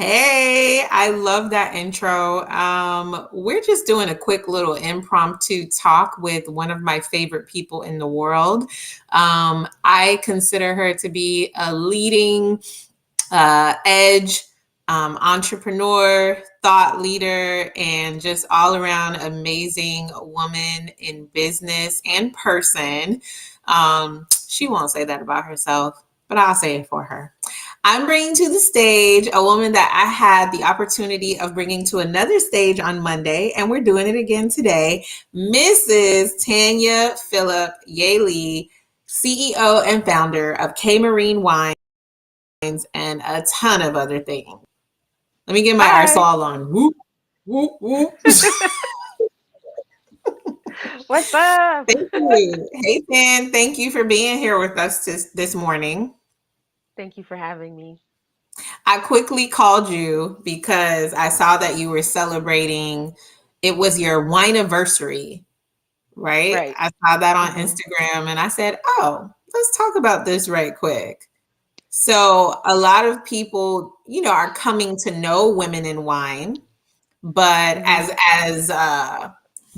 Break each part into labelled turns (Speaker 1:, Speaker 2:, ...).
Speaker 1: Hey, I love that intro. We're just doing a quick little impromptu talk with one of my favorite people in the world. I consider her to be a leading edge entrepreneur, thought leader, and just all around amazing woman in business and person. She won't say that about herself, but I'll say it for her. I'm bringing to the stage a woman that I had the opportunity of bringing to another stage on Monday, and we're doing it again today. Mrs. Tanya Phillip Yaley, CEO and founder of K Marine Wines and a ton of other things. Let me get my
Speaker 2: Hi.
Speaker 1: arsehole on. Whoop, whoop, whoop.
Speaker 2: What's up?
Speaker 1: Thank you. Hey, Tan. Thank you for being here with us this morning.
Speaker 2: Thank you for having me.
Speaker 1: I quickly called you because I saw that you were celebrating. It was your wine anniversary, right?
Speaker 2: Right.
Speaker 1: I saw that on
Speaker 2: hmm
Speaker 1: Instagram and I said, oh, let's talk about this right quick. So, a lot of people, are coming to know women in wine, but
Speaker 2: hmm
Speaker 1: as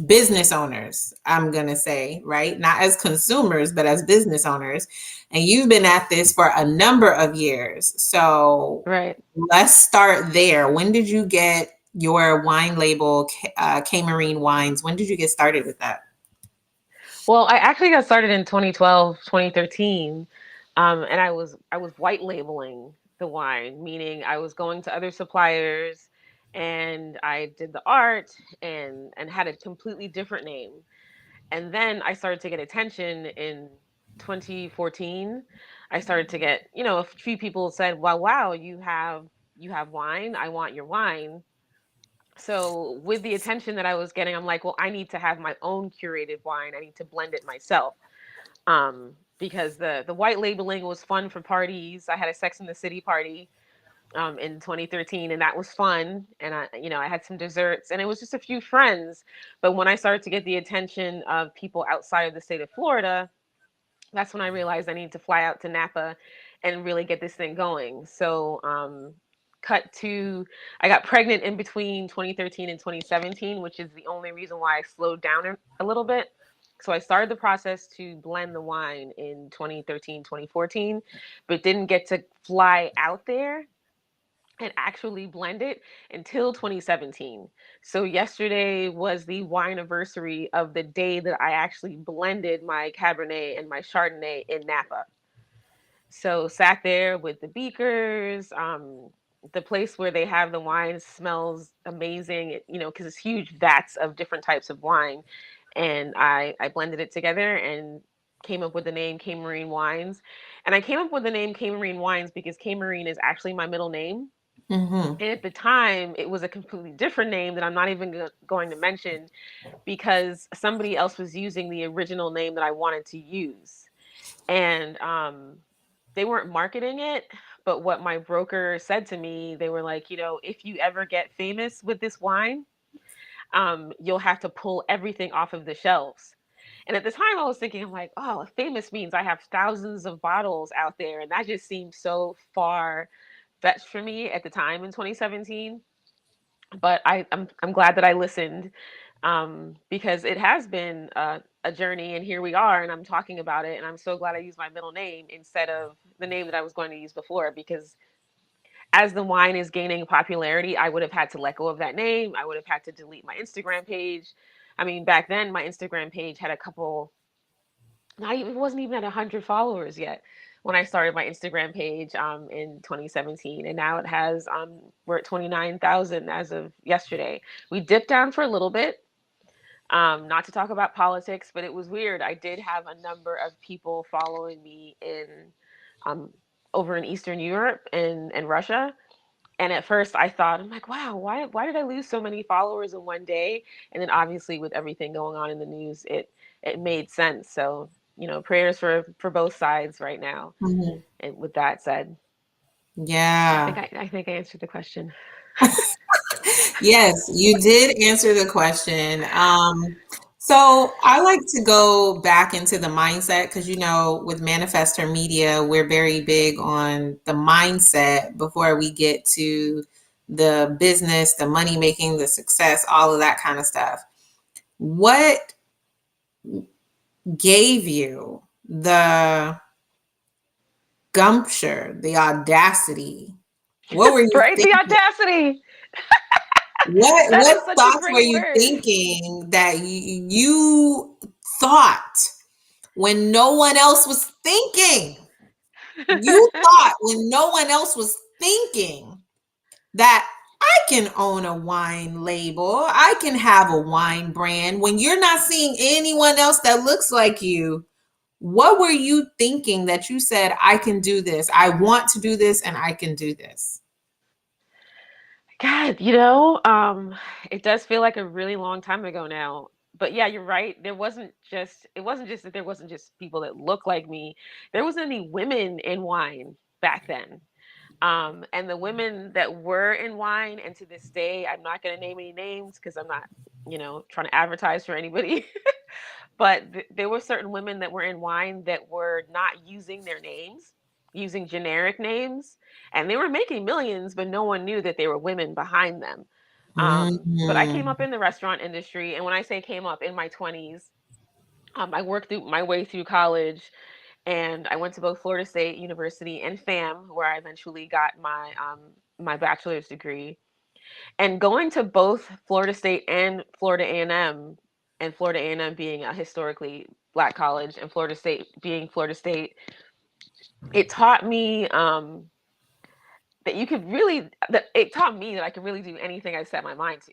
Speaker 1: business owners, I'm gonna say, right, not as consumers but as business owners, and you've been at this for a number of years. So
Speaker 2: Right.
Speaker 1: let's start there. When did you get your wine label, K Marine Wines? When did you get started with that?
Speaker 2: Well, I actually got started in 2012, 2013, and I was white labeling the wine, meaning I was going to other suppliers, and I did the art and had a completely different name. And then I started to get attention in 2014. I started to get, a few people said, "Well, wow, you have wine. I want your wine." So with the attention that I was getting, I'm like, well, I need to have my own curated wine. I need to blend it myself. Because the white labeling was fun for parties. I had a Sex in the City party in 2013, and that was fun. And I had some desserts, and it was just a few friends. But when I started to get the attention of people outside of the state of Florida, that's when I realized I need to fly out to Napa and really get this thing going. So, cut to, I got pregnant in between 2013 and 2017, which is the only reason why I slowed down a little bit. So I started the process to blend the wine in 2013, 2014, but didn't get to fly out there and actually blend it until 2017. So yesterday was the wine anniversary of the day that I actually blended my Cabernet and my Chardonnay in Napa. So sat there with the beakers. The place where they have the wine smells amazing, because it's huge vats of different types of wine. And I blended it together and came up with the name K Marine Wines. And I came up with the name K Marine Wines because K Marine is actually my middle name.
Speaker 1: Mm-hmm.
Speaker 2: And at the time, it was a completely different name that I'm not even going to mention because somebody else was using the original name that I wanted to use. And they weren't marketing it. But what my broker said to me, they were like, if you ever get famous with this wine, you'll have to pull everything off of the shelves. And at the time, I was thinking, I'm like, oh, famous means I have thousands of bottles out there. And that just seemed so far fetched for me at the time in 2017. But I'm glad that I listened, because it has been a journey, and here we are, and I'm talking about it, and I'm so glad I used my middle name instead of the name that I was going to use before, because as the wine is gaining popularity, I would have had to let go of that name. I would have had to delete my Instagram page. I mean, back then my Instagram page had a couple, not even, it wasn't even at 100 followers yet when I started my Instagram page in 2017, and now it has we're at 29,000 as of yesterday. We dipped down for a little bit, not to talk about politics, but it was weird. I did have a number of people following me in um, over in Eastern Europe and Russia. And at first I thought, I'm like, wow, why did I lose so many followers in one day? And then obviously with everything going on in the news, it made sense. So, prayers for both sides right now.
Speaker 1: Mm-hmm.
Speaker 2: And with that said, I think
Speaker 1: Yeah.
Speaker 2: I think I answered the question.
Speaker 1: Yes, you did answer the question. So I like to go back into the mindset because, with Manifestor Media, we're very big on the mindset before we get to the business, the money making, the success, all of that kind of stuff. What gave you the gumption, the audacity? What were you
Speaker 2: Right? The
Speaker 1: thinking?
Speaker 2: audacity.
Speaker 1: What
Speaker 2: That
Speaker 1: what
Speaker 2: is such a
Speaker 1: thoughts were
Speaker 2: great
Speaker 1: you
Speaker 2: word.
Speaker 1: thinking that you thought when no one else was thinking? You thought when no one else was thinking that I can own a wine label, I can have a wine brand when you're not seeing anyone else that looks like you. What were you thinking that you said, I can do this? I want to do this and I can do this.
Speaker 2: God, it does feel like a really long time ago now. But yeah, you're right. It wasn't just that there wasn't just people that look like me. There wasn't any women in wine back then. And the women that were in wine, and to this day, I'm not going to name any names because I'm not, trying to advertise for anybody. But there were certain women that were in wine that were not using their names, using generic names, and they were making millions, but no one knew that they were women behind them. But I came
Speaker 1: Mm.
Speaker 2: up in the restaurant industry, and when I say came up in my 20s, I worked through my way through college, and I went to both Florida State University and FAM, where I eventually got my bachelor's degree. And going to both Florida State and Florida A&M, and Florida A&M being a historically Black college, and Florida State being Florida State, it taught me that you could really. That it taught me that I could really do anything I set my mind to.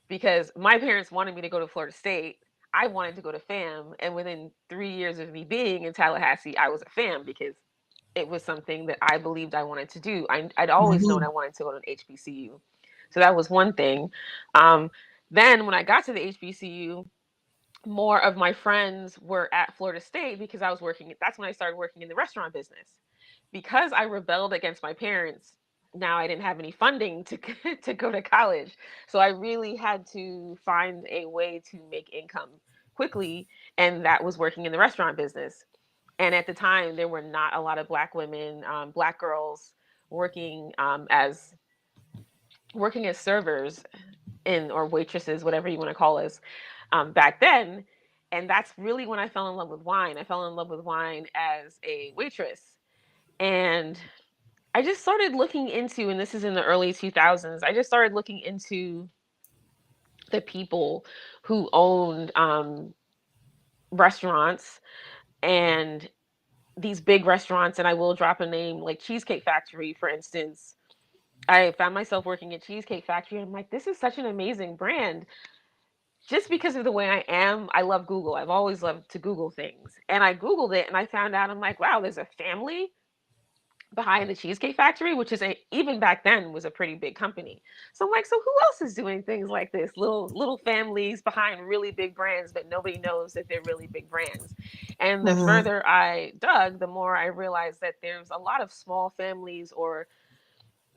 Speaker 2: Because my parents wanted me to go to Florida State. I wanted to go to FAM, and within 3 years of me being in Tallahassee, I was at FAM because it was something that I believed I wanted to do. I'd always known I
Speaker 1: Mhm.
Speaker 2: wanted to go to an HBCU. So that was one thing. Um, then when I got to the HBCU, more of my friends were at Florida State because I was working. That's when I started working in the restaurant business. Because I rebelled against my parents, now I didn't have any funding to to go to college. So I really had to find a way to make income quickly, and that was working in the restaurant business. And at the time, there were not a lot of Black women, Black girls working as servers in or waitresses, whatever you want to call us, back then. And that's really when I fell in love with wine. I fell in love with wine as a waitress, and I just started looking into, and this is in the early 2000s. I just started looking into the people who owned restaurants, and these big restaurants, and I will drop a name like Cheesecake Factory, for instance. I found myself working at Cheesecake Factory, and I'm like, this is such an amazing brand. Just because of the way I am, I love Google. I've always loved to Google things. And I Googled it and I found out, I'm like, wow, there's a family behind the Cheesecake Factory, which is even back then was a pretty big company. So I'm like, so who else is doing things like this? Little families behind really big brands, but nobody knows that they're really big brands. And the
Speaker 1: Mhm.
Speaker 2: further I dug, the more I realized that there's a lot of small families, or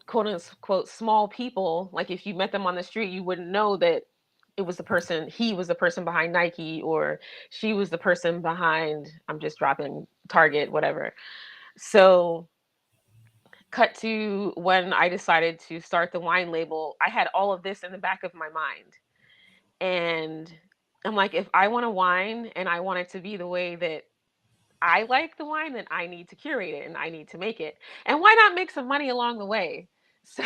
Speaker 2: quote unquote small people. Like if you met them on the street, you wouldn't know that he was the person behind Nike, or she was the person behind, I'm just dropping, Target, whatever. So cut to when I decided to start the wine label, I had all of this in the back of my mind. And I'm like, if I want a wine and I want it to be the way that I like the wine, then I need to curate it and I need to make it. And why not make some money along the way? So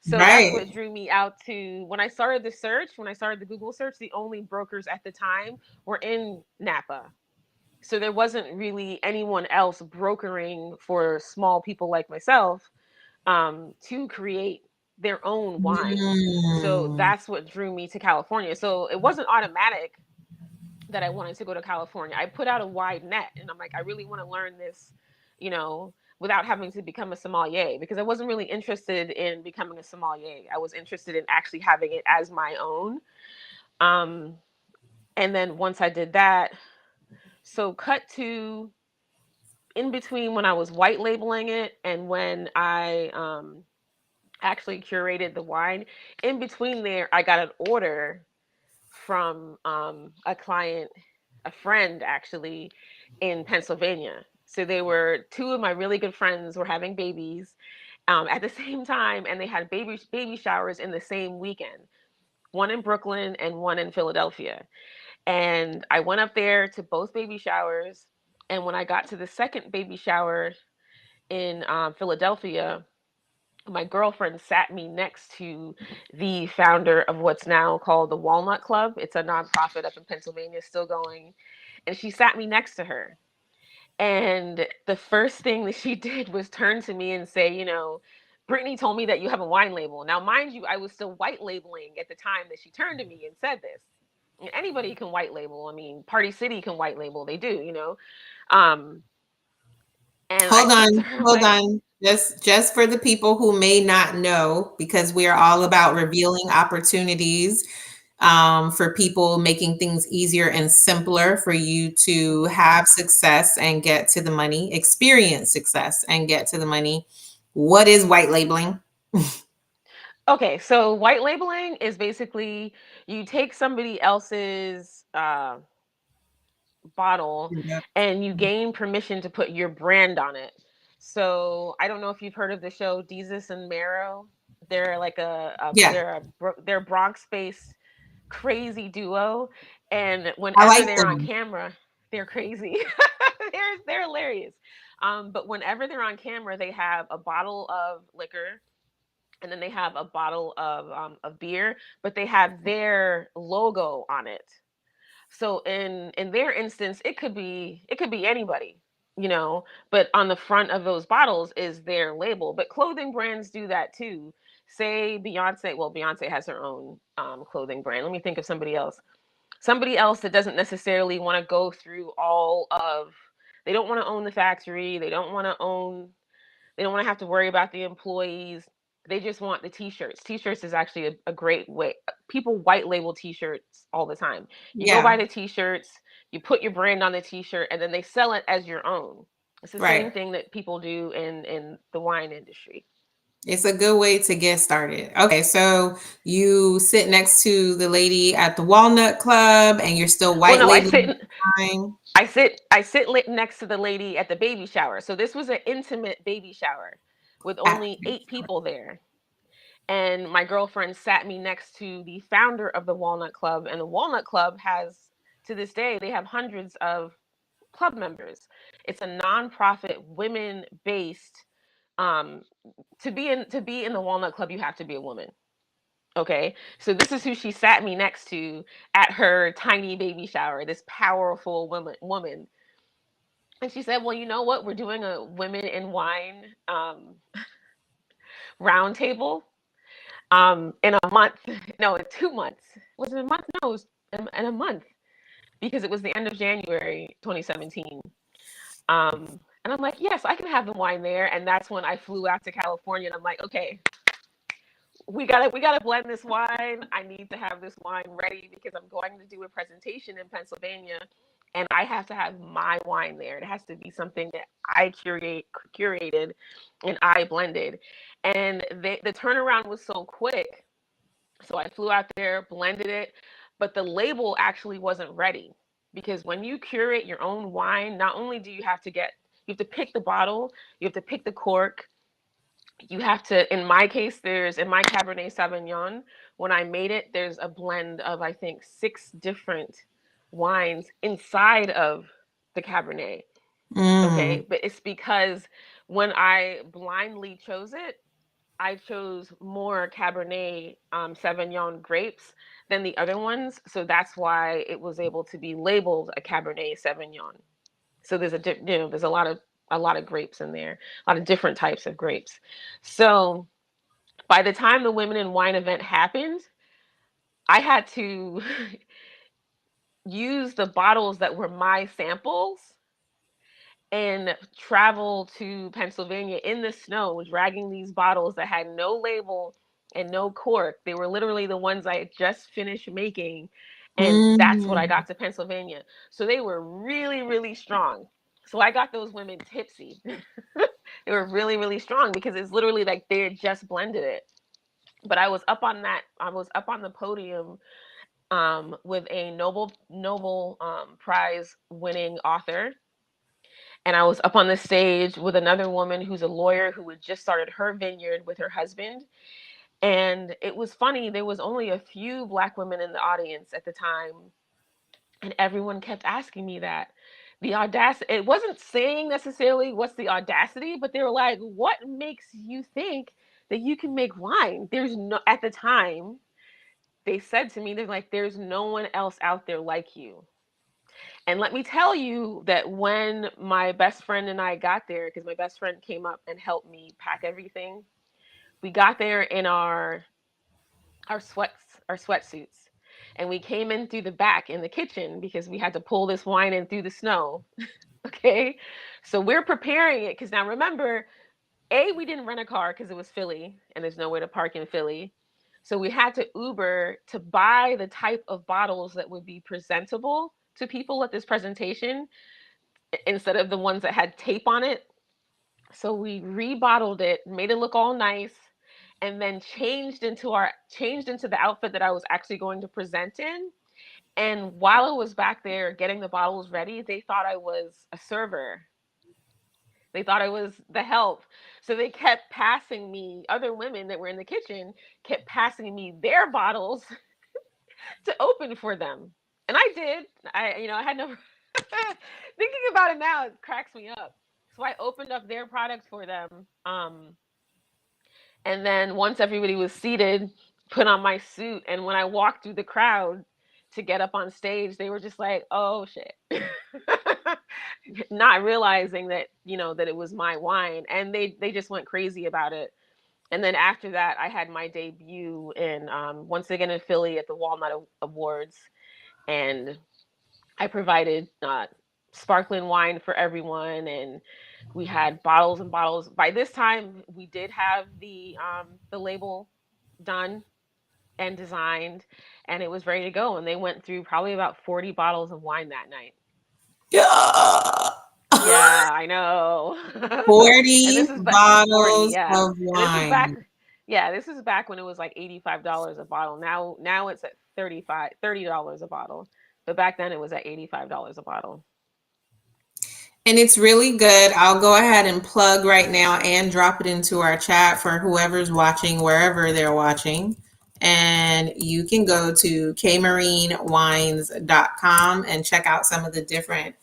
Speaker 2: so that's
Speaker 1: Right.
Speaker 2: what drew me out to when I started the search, when I started the Google search, the only brokers at the time were in Napa. So there wasn't really anyone else brokering for small people like myself, to create their own wines. So
Speaker 1: Mm.
Speaker 2: that's what drew me to California. So it wasn't automatic that I wanted to go to California. I put out a wide net, and I'm like, I really want to learn this, without having to become a sommelier, because I wasn't really interested in becoming a sommelier. I was interested in actually having it as my own. Um, and then once I did that, so cut to in between when I was white labeling it and when I actually curated the wine. In between there, I got an order from a client, a friend actually, in Pennsylvania. So they were two of my really good friends were having babies, at the same time, and they had baby showers in the same weekend, one in Brooklyn and one in Philadelphia. And I went up there to both baby showers. And when I got to the second baby shower in Philadelphia, my girlfriend sat me next to the founder of what's now called the Walnut Club. It's a nonprofit up in Pennsylvania, still going. And she sat me next to her. And the first thing that she did was turn to me and say, you know, Brittany told me that you have a wine label. Now, mind you, I was still white labeling at the time that she turned to me and said this. Anybody can white label. I mean, Party City can white label. They do, you know. Um, and I
Speaker 1: Hold
Speaker 2: said to
Speaker 1: on,
Speaker 2: her, I'm
Speaker 1: hold
Speaker 2: like,
Speaker 1: on. Just for the people who may not know, because we are all about revealing opportunities for people, making things easier and simpler for you to have success and get to the money, experience success and get to the money. What is white labeling?
Speaker 2: okay, so white labeling is basically you take somebody else's bottle
Speaker 1: Yeah.
Speaker 2: and you gain permission to put your brand on it. So I don't know if you've heard of the show Desus and Mero. They're like
Speaker 1: Yeah,
Speaker 2: they're Bronx based crazy duo, and
Speaker 1: I
Speaker 2: whenever
Speaker 1: like
Speaker 2: they're on
Speaker 1: them.
Speaker 2: camera, they're crazy. They're hilarious. But whenever they're on camera, they have a bottle of liquor and then they have a bottle of beer, but they have their logo on it. So in their instance, it could be anybody, you know, but on the front of those bottles is their label. But clothing brands do that too. Say Beyonce, well, Beyonce has her own clothing brand. Let me think of somebody else. Somebody else that doesn't necessarily want to go through all of. They don't want to own the factory. They don't want to have to worry about the employees. They just want the t-shirts. T-shirts is actually a great way. People white label t-shirts all the time. You go buy
Speaker 1: Yeah,
Speaker 2: the t-shirts, you put your brand on the t-shirt, and then they sell it as your own. It's the same
Speaker 1: right.
Speaker 2: thing that people do in the wine industry.
Speaker 1: It's a good way to get started. Okay, so you sit next to the lady at the Walnut Club and you're still
Speaker 2: Well,
Speaker 1: white
Speaker 2: no,
Speaker 1: labeling wine.
Speaker 2: I sit next to the lady at the baby shower. So this was an intimate baby shower with
Speaker 1: At
Speaker 2: only 8 people there. And my girlfriend sat me next to the founder of the Walnut Club, and the Walnut Club has, to this day, they have hundreds of club members. It's a nonprofit, women based. um to be in the Walnut Club, you have to be a woman. Okay, so this is who she sat me next to at her tiny baby shower, this powerful woman. And she said, well, you know what, we're doing a women in wine roundtable in a month. No, in 2 months. Was it a month? No, it was in a month, because it was the end of January 2017. And I'm like, yes, I can have the wine there. And that's when I flew out to California, and I'm like, okay, we gotta blend this wine. I need to have this wine ready because I'm going to do a presentation in Pennsylvania, and I have to have my wine there. It has to be something that I curated and I blended. And the turnaround was so quick. So I flew out there, blended it, but the label actually wasn't ready, because when you curate your own wine, not only do you have to pick the bottle, you have to pick the cork, you have to, in my case, in my Cabernet Sauvignon, when I made it, there's a blend of, I think, 6 different wines inside of the Cabernet.
Speaker 1: Mm,
Speaker 2: Okay. But it's because when I blindly chose it, I chose more Cabernet Sauvignon grapes than the other ones, so that's why it was able to be labeled a Cabernet Sauvignon. So there's a lot of grapes in there, a lot of different types of grapes. So by the time the Women in Wine event happened, I had to use the bottles that were my samples and travel to Pennsylvania in the snow, dragging these bottles that had no label and no cork. They were literally the ones I had just finished making. And that's what I
Speaker 1: mm.
Speaker 2: got to Pennsylvania. So they were really, really strong. So I got those women tipsy. They were really, really strong because it's literally like they had just blended it. But I was up on the podium with a Nobel Prize winning author, and I was up on the stage with another woman who's a lawyer who had just started her vineyard with her husband. And it was funny, there was only a few Black women in the audience at the time, and everyone kept asking me that. The audacity, it wasn't saying necessarily what's the audacity, but they were like, what makes you think that you can make wine? There's no, at the time, they said to me, they're like, there's no one else out there like you. And let me tell you that when my best friend and I got there, because my best friend came up and helped me pack everything, we got there in our sweatsuits, and we came in through the back in the kitchen because we had to pull this wine in through the snow. Okay, so we're preparing it because now remember, we didn't rent a car because it was Philly and there's nowhere to park in Philly. So we had to Uber to buy the type of bottles that would be presentable to people at this presentation instead of the ones that had tape on it. So we rebottled it, made it look all nice, and then changed into the outfit that I was actually going to present in. And while I was back there getting the bottles ready, they thought I was a server. They thought I was the help. So they kept passing me, other women that were in the kitchen kept passing me their bottles to open for them. And I did. I had no thinking about it now, it cracks me up. So I opened up their product for them. And then once everybody was seated, put on my suit. And when I walked through the crowd to get up on stage, they were just like, oh shit. Not realizing that, that it was my wine. And they just went crazy about it. And then after that, I had my debut in once again in Philly at the Walnut Awards. And I provided sparkling wine for everyone, and we had bottles and bottles. By this time, we did have the label done and designed, and it was ready to go. And they went through probably about 40 bottles of wine that night.
Speaker 1: Yeah.
Speaker 2: Yeah, I know. And
Speaker 1: 40
Speaker 2: this is back 40,
Speaker 1: bottles
Speaker 2: yeah.
Speaker 1: of
Speaker 2: And this is back,
Speaker 1: wine.
Speaker 2: yeah, this is back when it was like $85 a bottle. Now it's at $30 a bottle. But back then it was at $85 a bottle.
Speaker 1: And it's really good. I'll go ahead and plug right now and drop it into our chat for whoever's watching, wherever they're watching. And you can go to kmarinewines.com and check out some of the different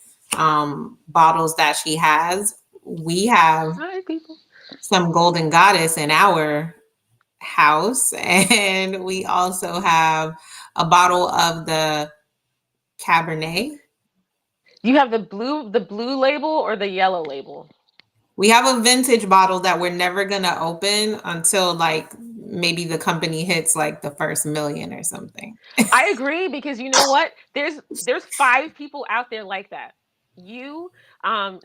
Speaker 1: bottles that she has. We have
Speaker 2: Hi, people.
Speaker 1: some Golden Goddess in our house, and we also have a bottle of the Cabernet.
Speaker 2: You have the blue label or the yellow label?
Speaker 1: We have a vintage bottle that we're never gonna open until like maybe the company hits like the first million or something.
Speaker 2: I agree, because you know what? There's 5 people out there like that. You,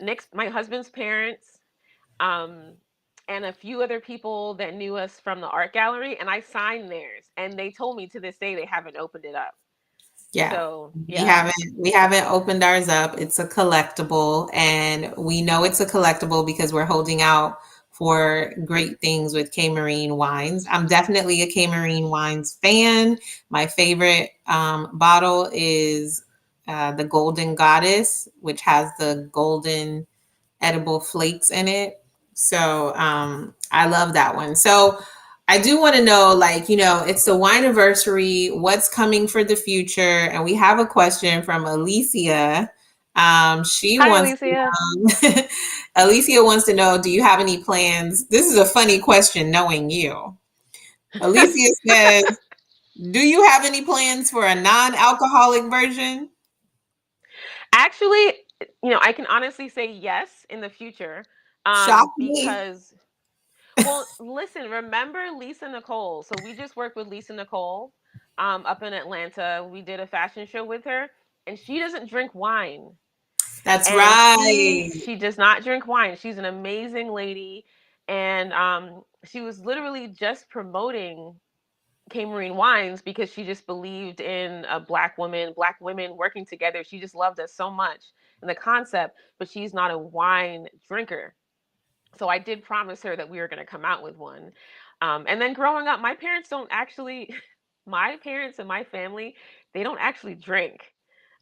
Speaker 2: Nick's, my husband's parents, um, and a few other people that knew us from the art gallery, and I signed theirs, and they told me to this day they haven't opened it up.
Speaker 1: Yeah.
Speaker 2: So
Speaker 1: We
Speaker 2: yeah.
Speaker 1: haven't we haven't opened ours up. It's a collectible, and we know it's a collectible because we're holding out for great things with K Marine Wines. I'm definitely a K Marine Wines fan. My favorite bottle is the Golden Goddess, which has the golden edible flakes in it. So I love that one. So I do want to know, like, it's the wine anniversary. What's coming for the future? And we have a question from Alicia. She
Speaker 2: Hi,
Speaker 1: wants
Speaker 2: Alicia.
Speaker 1: Alicia wants to know, do you have any plans? This is a funny question, knowing you. Alicia says, do you have any plans for a non-alcoholic version?
Speaker 2: Actually, I can honestly say yes in the future,
Speaker 1: Shock me.
Speaker 2: because, well, listen, remember Lisa Nicole? So we just worked with Lisa Nicole up in Atlanta. We did a fashion show with her, and she doesn't drink wine.
Speaker 1: That's
Speaker 2: And she
Speaker 1: right.
Speaker 2: she does not drink wine. She's an amazing lady, and she was literally just promoting K Marine Wines because she just believed in a black women working together. She just loved us so much and the concept, but she's not a wine drinker. So I did promise her that we were going to come out with one. And then growing up, my parents don't actually, my parents and my family, they don't actually drink.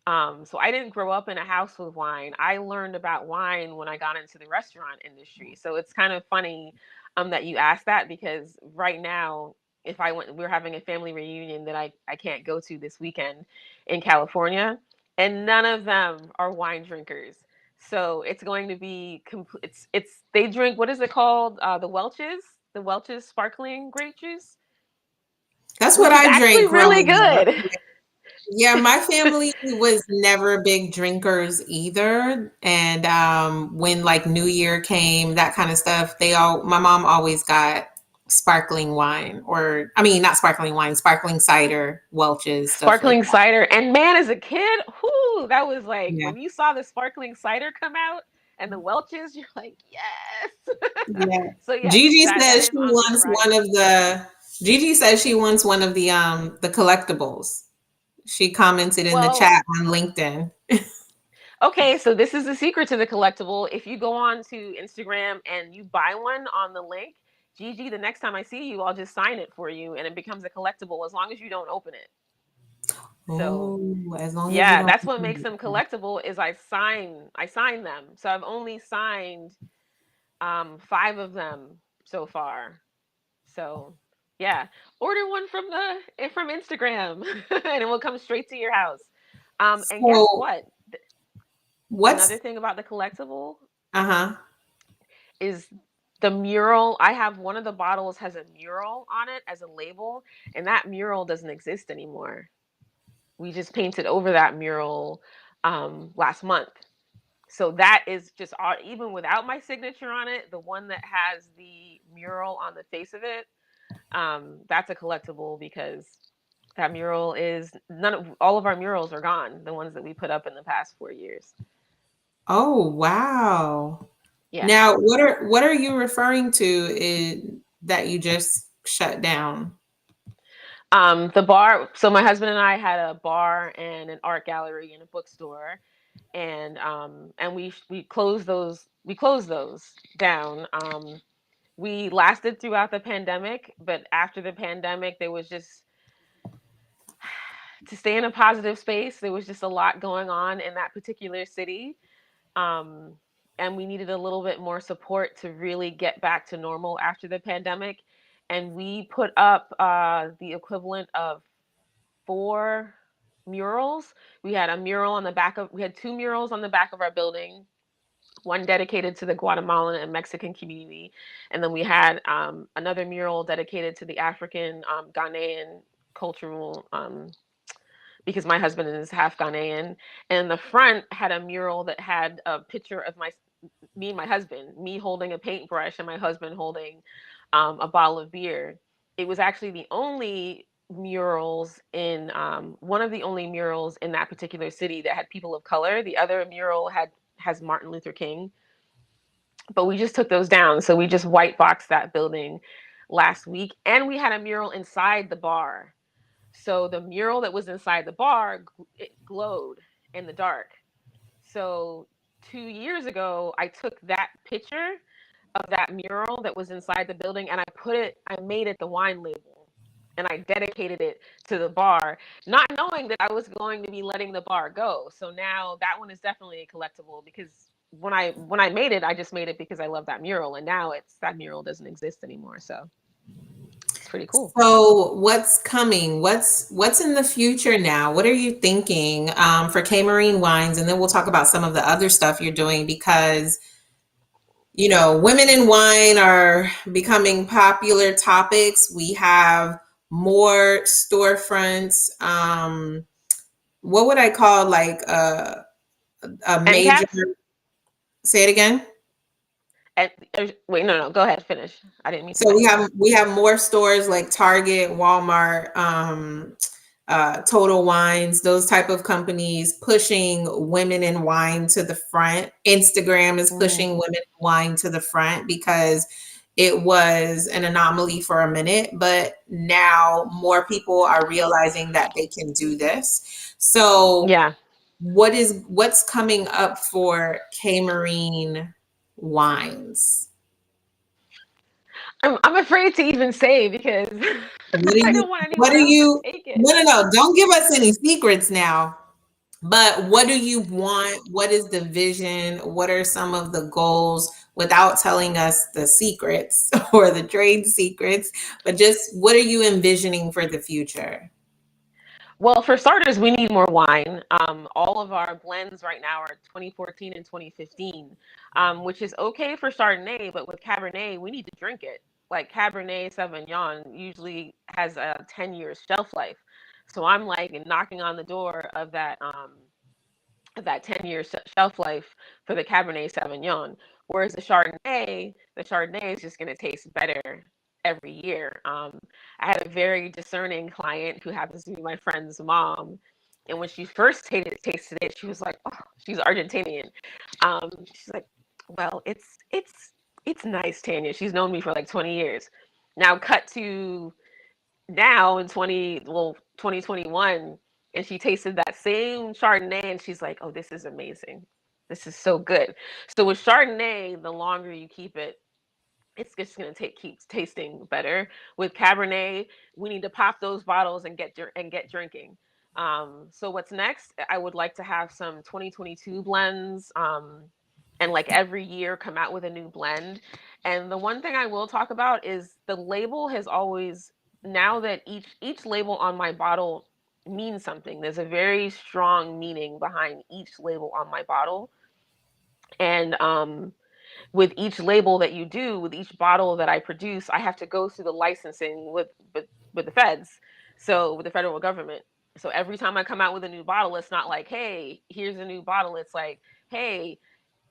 Speaker 2: So I didn't grow up in a house with wine. I learned about wine when I got into the restaurant industry. So it's kind of funny that you asked that, because right now, if I went, we're having a family reunion that I can't go to this weekend in California, and none of them are wine drinkers. So it's going to be it's they drink, what is it called? The Welch's sparkling grape juice,
Speaker 1: That's what
Speaker 2: which is
Speaker 1: I
Speaker 2: actually
Speaker 1: drank
Speaker 2: really
Speaker 1: growing up.
Speaker 2: good.
Speaker 1: Yeah, my family was never big drinkers either. And when like New Year came, that kind of stuff, my mom always got sparkling wine, or I mean, not sparkling wine, sparkling cider, Welch's, stuff like
Speaker 2: Sparkling
Speaker 1: that.
Speaker 2: cider. And man, as a kid, whoo, that was like
Speaker 1: Yeah.
Speaker 2: when you saw the sparkling cider come out and the Welch's, you're like, yes.
Speaker 1: Yeah.
Speaker 2: So yes,
Speaker 1: Gigi
Speaker 2: that
Speaker 1: says
Speaker 2: is on the horizon.
Speaker 1: Gigi says she wants one of the collectibles. She commented in the
Speaker 2: Well,
Speaker 1: chat on LinkedIn.
Speaker 2: okay, so this is the secret to the collectible. If you go on to Instagram and you buy one on the link, Gigi, the next time I see you, I'll just sign it for you and it becomes a collectible as long as you don't open it. So
Speaker 1: Oh, as long as you
Speaker 2: yeah,
Speaker 1: don't.
Speaker 2: that's what makes them collectible, is I sign them. So I've only signed 5 of them so far. So yeah, order one from Instagram and it will come straight to your house. And guess
Speaker 1: So
Speaker 2: what? Another
Speaker 1: what's
Speaker 2: thing about the collectible
Speaker 1: uh-huh.
Speaker 2: is the mural. I have one of the bottles has a mural on it as a label, and that mural doesn't exist anymore. We just painted over that mural last month. So that is just even without my signature on it, the one that has the mural on the face of it, that's a collectible, because that mural is all of our murals are gone, the ones that we put up in the past 4 years.
Speaker 1: Oh, wow.
Speaker 2: Yeah.
Speaker 1: Now, what are you referring to that you just shut down?
Speaker 2: The bar. So my husband and I had a bar and an art gallery and a bookstore, and we closed those. We closed those down. We lasted throughout the pandemic, but after the pandemic, there was just, to stay in a positive space, there was just a lot going on in that particular city. Um, and we needed a little bit more support to really get back to normal after the pandemic. And we put up the equivalent of 4 murals. We had we had 2 murals on the back of our building, one dedicated to the Guatemalan and Mexican community. And then we had another mural dedicated to the African Ghanaian cultural, because my husband is half Ghanaian. And the front had a mural that had a picture of me and my husband, me holding a paintbrush and my husband holding a bottle of beer. It was actually the only murals in one of the only murals in that particular city that had people of color. The other mural has Martin Luther King, but we just took those down. So we just white boxed that building last week, and we had a mural inside the bar. So the mural that was inside the bar, it glowed in the dark. So 2 years ago, I took that picture of that mural that was inside the building and I made it the wine label, and I dedicated it to the bar, not knowing that I was going to be letting the bar go. So now that one is definitely a collectible, because when I made it, I just made it because I love that mural, and now that mural doesn't exist anymore. So it's pretty cool.
Speaker 1: So what's coming? What's in the future now? What are you thinking for K Marine Wines? And then we'll talk about some of the other stuff you're doing, because women in wine are becoming popular topics. We have more storefronts. What would I call like a
Speaker 2: And
Speaker 1: major?
Speaker 2: cats.
Speaker 1: Say it again.
Speaker 2: And wait, no, go ahead, finish. I didn't mean to
Speaker 1: So
Speaker 2: cut
Speaker 1: we
Speaker 2: you off.
Speaker 1: have more stores like Target, Walmart, Total Wines, those type of companies pushing women in wine to the front. Instagram is pushing
Speaker 2: Mm.
Speaker 1: women in wine to the front because it was an anomaly for a minute, but now more people are realizing that they can do this. So
Speaker 2: Yeah.
Speaker 1: what's coming up for K Marine Wines?
Speaker 2: I'm afraid to even say, because
Speaker 1: What do
Speaker 2: I
Speaker 1: you
Speaker 2: don't want
Speaker 1: what
Speaker 2: anyone
Speaker 1: do
Speaker 2: else to
Speaker 1: you
Speaker 2: take it.
Speaker 1: no, don't give us any secrets now. But what do you want? What is the vision? What are some of the goals without telling us the secrets or the trade secrets? But just what are you envisioning for the future?
Speaker 2: Well, for starters, we need more wine. All of our blends right now are 2014 and 2015, which is okay for Chardonnay, but with Cabernet, we need to drink it. Like Cabernet Sauvignon usually has a 10 year shelf life. So I'm like knocking on the door of that 10 year shelf life for the Cabernet Sauvignon. Whereas the Chardonnay is just going to taste better every year. I had a very discerning client who happens to be my friend's mom. And when she first tasted it, she was like, oh, she's Argentinian. She's like, well, it's nice, Tanya. She's known me for like 20 years. Now cut to now in 2021, and she tasted that same Chardonnay and she's like, oh, this is amazing. This is so good. So with Chardonnay, the longer you keep it, it's just going to keep tasting better. With Cabernet, we need to pop those bottles and get drinking. So what's next? I would like to have some 2022 blends, and like every year come out with a new blend. And the one thing I will talk about is the label has always, now that each label on my bottle means something. There's a very strong meaning behind each label on my bottle. And with each label that you do, with each bottle that I produce, I have to go through the licensing with the feds, so with the federal government. So every time I come out with a new bottle, it's not like, hey, here's a new bottle. It's like, hey,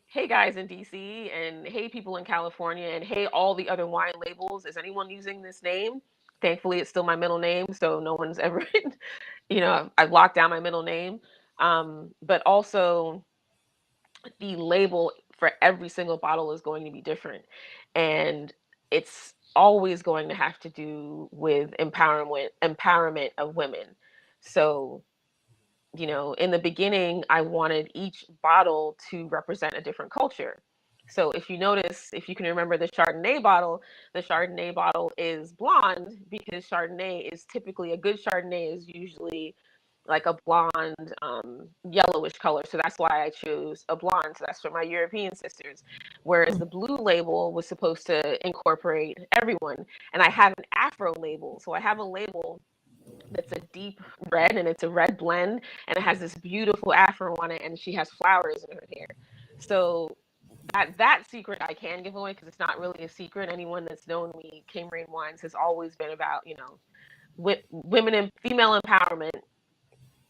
Speaker 2: hey guys in DC, and hey people in California, and hey all the other wine labels. Is anyone using this name? Thankfully, it's still my middle name, so no one's ever, I've locked down my middle name. But also the label for every single bottle is going to be different, and it's always going to have to do with empowerment of women. So in the beginning, I wanted each bottle to represent a different culture. So if you notice, if you can remember the Chardonnay bottle is blonde because Chardonnay is typically, a good Chardonnay is usually like a blonde, yellowish color. So that's why I chose a blonde. So that's for my European sisters. Whereas the blue label was supposed to incorporate everyone. And I have an Afro label. So I have a label that's a deep red, and it's a red blend, and it has this beautiful afro on it, and she has flowers in her hair. So that secret I can give away because it's not really a secret. Anyone that's known me, Camryn Wines has always been about women and female empowerment,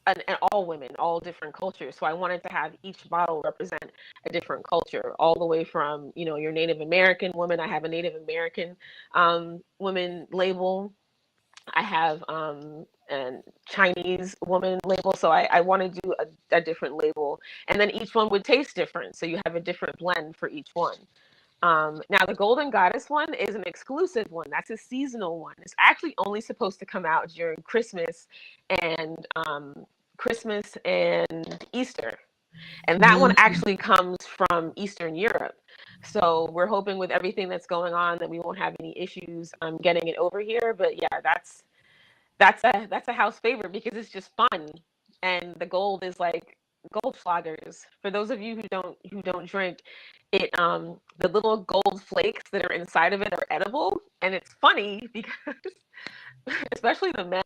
Speaker 2: and all women, all different cultures. So I wanted to have each bottle represent a different culture, all the way from your Native American woman. I have a Native American woman label. I have a Chinese woman label. So I want to do a different label. And then each one would taste different. So you have a different blend for each one. Now, the Golden Goddess one is an exclusive one. That's a seasonal one. It's actually only supposed to come out during and Christmas and Easter. And that one actually comes from Eastern Europe. So we're hoping with everything that's going on that we won't have any issues getting it over here. But yeah, that's a house favorite because it's just fun, and the gold is like Goldschlagers. For those of you who don't drink it, the little gold flakes that are inside of it are edible, and it's funny because especially the men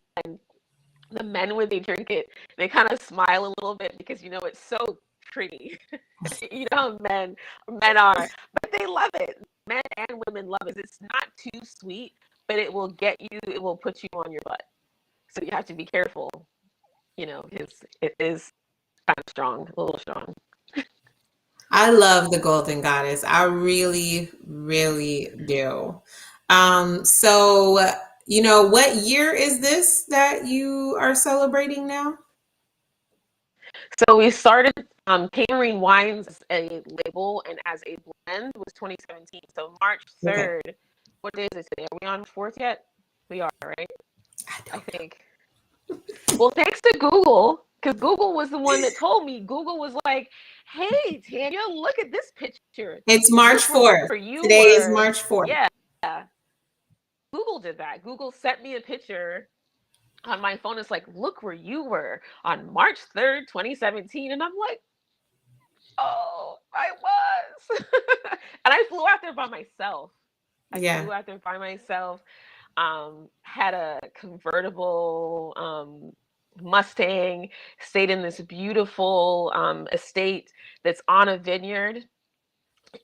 Speaker 2: when they drink it, they kind of smile a little bit because it's so pretty. Men are, but they love it. Men and women love it. It's not too sweet, but it will put you on your butt. So you have to be careful, because it is kind of strong, a little strong.
Speaker 1: I love the Golden Goddess. I really, really do. So, what year is this that you are celebrating now?
Speaker 2: So we started Camryn Wines as a label and as a blend was 2017. So March
Speaker 1: Okay.
Speaker 2: 3rd. What day is it today? Are we on 4th yet? We are, right? I think. Well, thanks to Google, because Google was the one that told me. Google was like, "Hey, Tanya, look at this picture.
Speaker 1: It's
Speaker 2: This
Speaker 1: March
Speaker 2: is from
Speaker 1: 4th.
Speaker 2: where you
Speaker 1: Today is
Speaker 2: were."
Speaker 1: March 4th.
Speaker 2: Yeah, Google did that. Google sent me a picture on my phone, it's like, look where you were on March 3rd, 2017. And I'm like, oh, I was. And I flew out there by myself. I
Speaker 1: Yeah.
Speaker 2: flew out there by myself. Had a convertible Mustang, stayed in this beautiful estate that's on a vineyard.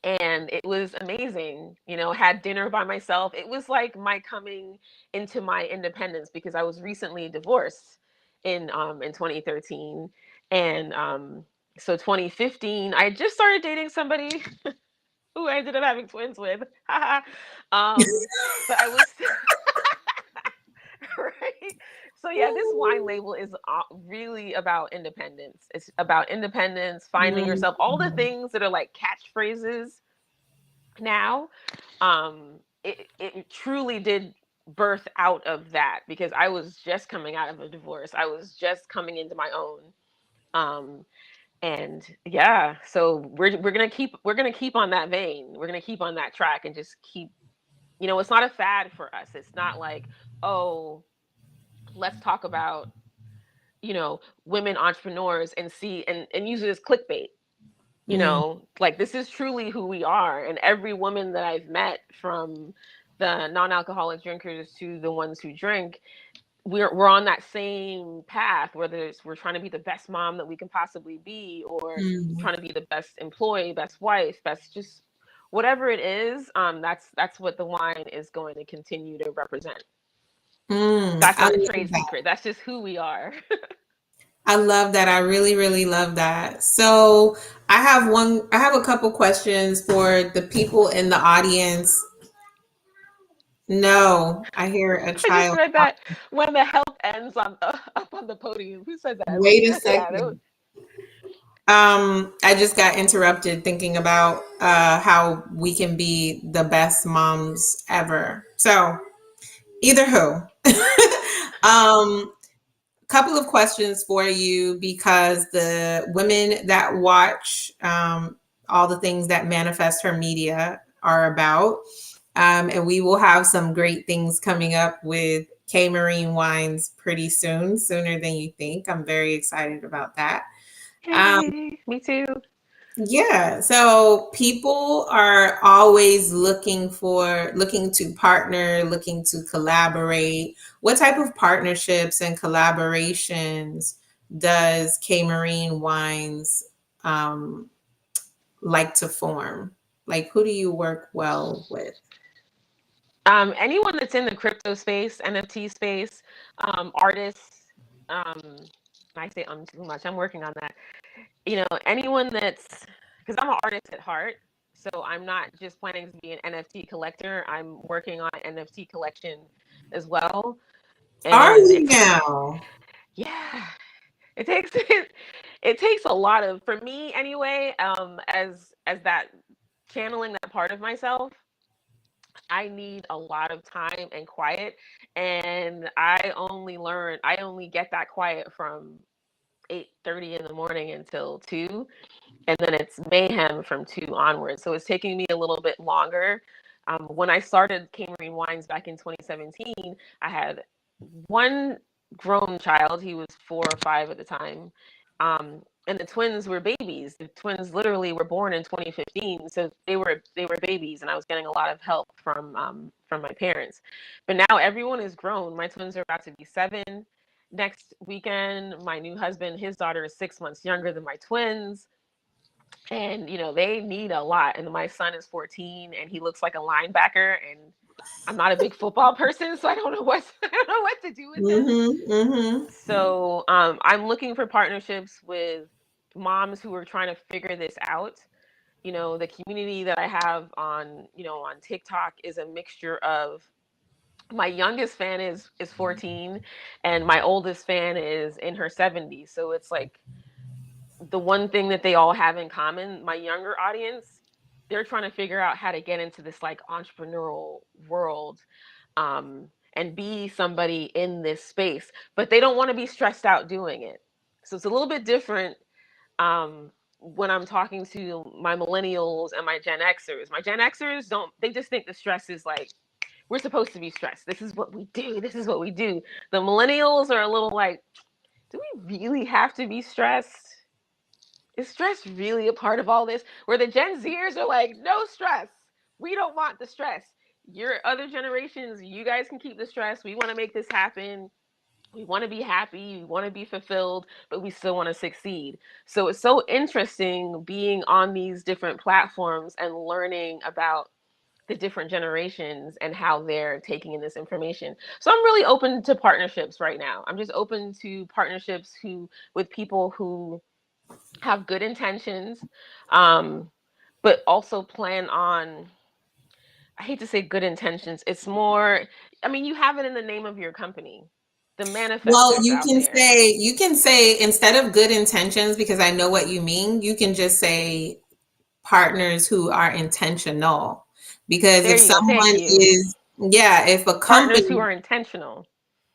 Speaker 2: And it was amazing, had dinner by myself. It was like my coming into my independence, because I was recently divorced in 2013. And so 2015, I just started dating somebody who I ended up having twins with. But I was right. So yeah, this wine label is really about independence. It's about independence, finding yourself, all the
Speaker 1: Mhm.
Speaker 2: things that are like catchphrases now. It truly did birth out of that, because I was just coming out of a divorce. I was just coming into my own. Um, and yeah, so we're gonna keep on that vein. We're gonna keep on that track and just keep. It's not a fad for us. It's not like, oh, let's talk about women entrepreneurs and see and use it as clickbait.
Speaker 1: Mm.
Speaker 2: Like, this is truly who we are. And every woman that I've met, from the non-alcoholic drinkers to the ones who drink, we're on that same path, whether it's we're trying to be the best mom that we can possibly be, or
Speaker 1: Mm.
Speaker 2: trying to be the best employee, best wife, best just whatever it is. That's what the wine is going to continue to represent.
Speaker 1: Mm.
Speaker 2: That's
Speaker 1: I
Speaker 2: not a
Speaker 1: love
Speaker 2: trade
Speaker 1: that.
Speaker 2: secret. That's just who we are.
Speaker 1: I love that. I really, really love that. So I have a couple questions for the people in the audience. No, I hear a
Speaker 2: I just
Speaker 1: child.
Speaker 2: read that when the help ends on up on the podium. Who said that?
Speaker 1: Wait a
Speaker 2: Yeah, that was,
Speaker 1: second. I just got interrupted thinking about how we can be the best moms ever. So either who. Couple of questions for you, because the women that watch all the things that Manifest Her Media are about. And we will have some great things coming up with K Marine Wines pretty soon, sooner than you think. I'm very excited about that. Um,
Speaker 2: yay, me too.
Speaker 1: yeah, so people are always looking to partner, looking to collaborate. What type of partnerships and collaborations does K Marine Wines um, like to form? Like, who do you work well with?
Speaker 2: Anyone that's in the crypto space, NFT space, artists. I say too much. I'm working on that. Anyone that's, because I'm an artist at heart. So I'm not just planning to be an NFT collector. I'm working on an NFT collection as well.
Speaker 1: Are
Speaker 2: And
Speaker 1: you now?
Speaker 2: yeah, it takes it takes a lot of, for me anyway, as that channeling that part of myself. I need a lot of time and quiet, and I only get that quiet from 8:30 in the morning until 2, and then it's mayhem from 2 onwards. So it's taking me a little bit longer. When I started K Marine Wines back in 2017, I had one grown child. He was 4 or 5 at the time. And the twins were babies. The twins literally were born in 2015, so they were babies, and I was getting a lot of help from my parents. But now everyone is grown. My twins are about to be 7 next weekend. My new husband, his daughter is 6 months younger than my twins, and they need a lot. And my son is 14, and he looks like a linebacker, and I'm not a big football person, so I don't know what I don't know what to do with him.
Speaker 1: Mm-hmm. Mm-hmm.
Speaker 2: So I'm looking for partnerships with moms who are trying to figure this out. The community that I have on TikTok is a mixture of, my youngest fan is 14, and my oldest fan is in her 70s. So it's like the one thing that they all have in common. My younger audience, they're trying to figure out how to get into this like entrepreneurial world, and be somebody in this space, but they don't want to be stressed out doing it. So it's a little bit different when I'm talking to my millennials and my Gen Xers. My Gen Xers don't, they just think the stress is like we're supposed to be stressed. This is what we do. This is what we do. The millennials are a little like, do we really have to be stressed? Is stress really a part of all this? Where the Gen Zers are like, no stress. We don't want the stress. Your other generations, you guys can keep the stress. We want to make this happen. We want to be happy. We want to be fulfilled, but we still want to succeed. So it's so interesting being on these different platforms and learning about the different generations and how they're taking in this information. So I'm really open to partnerships right now. I'm just open to partnerships who with people who have good intentions, um, but also plan on, I hate to say good intentions. It's more, I mean, you have it in the name of your company. The
Speaker 1: Well,
Speaker 2: manifestors out there.
Speaker 1: you can say instead of good intentions, because I know what you mean, you can just say partners who are intentional. Because
Speaker 2: There
Speaker 1: if
Speaker 2: you go. Thank
Speaker 1: someone
Speaker 2: you.
Speaker 1: is, yeah, if a
Speaker 2: Partners who
Speaker 1: company,
Speaker 2: are intentional.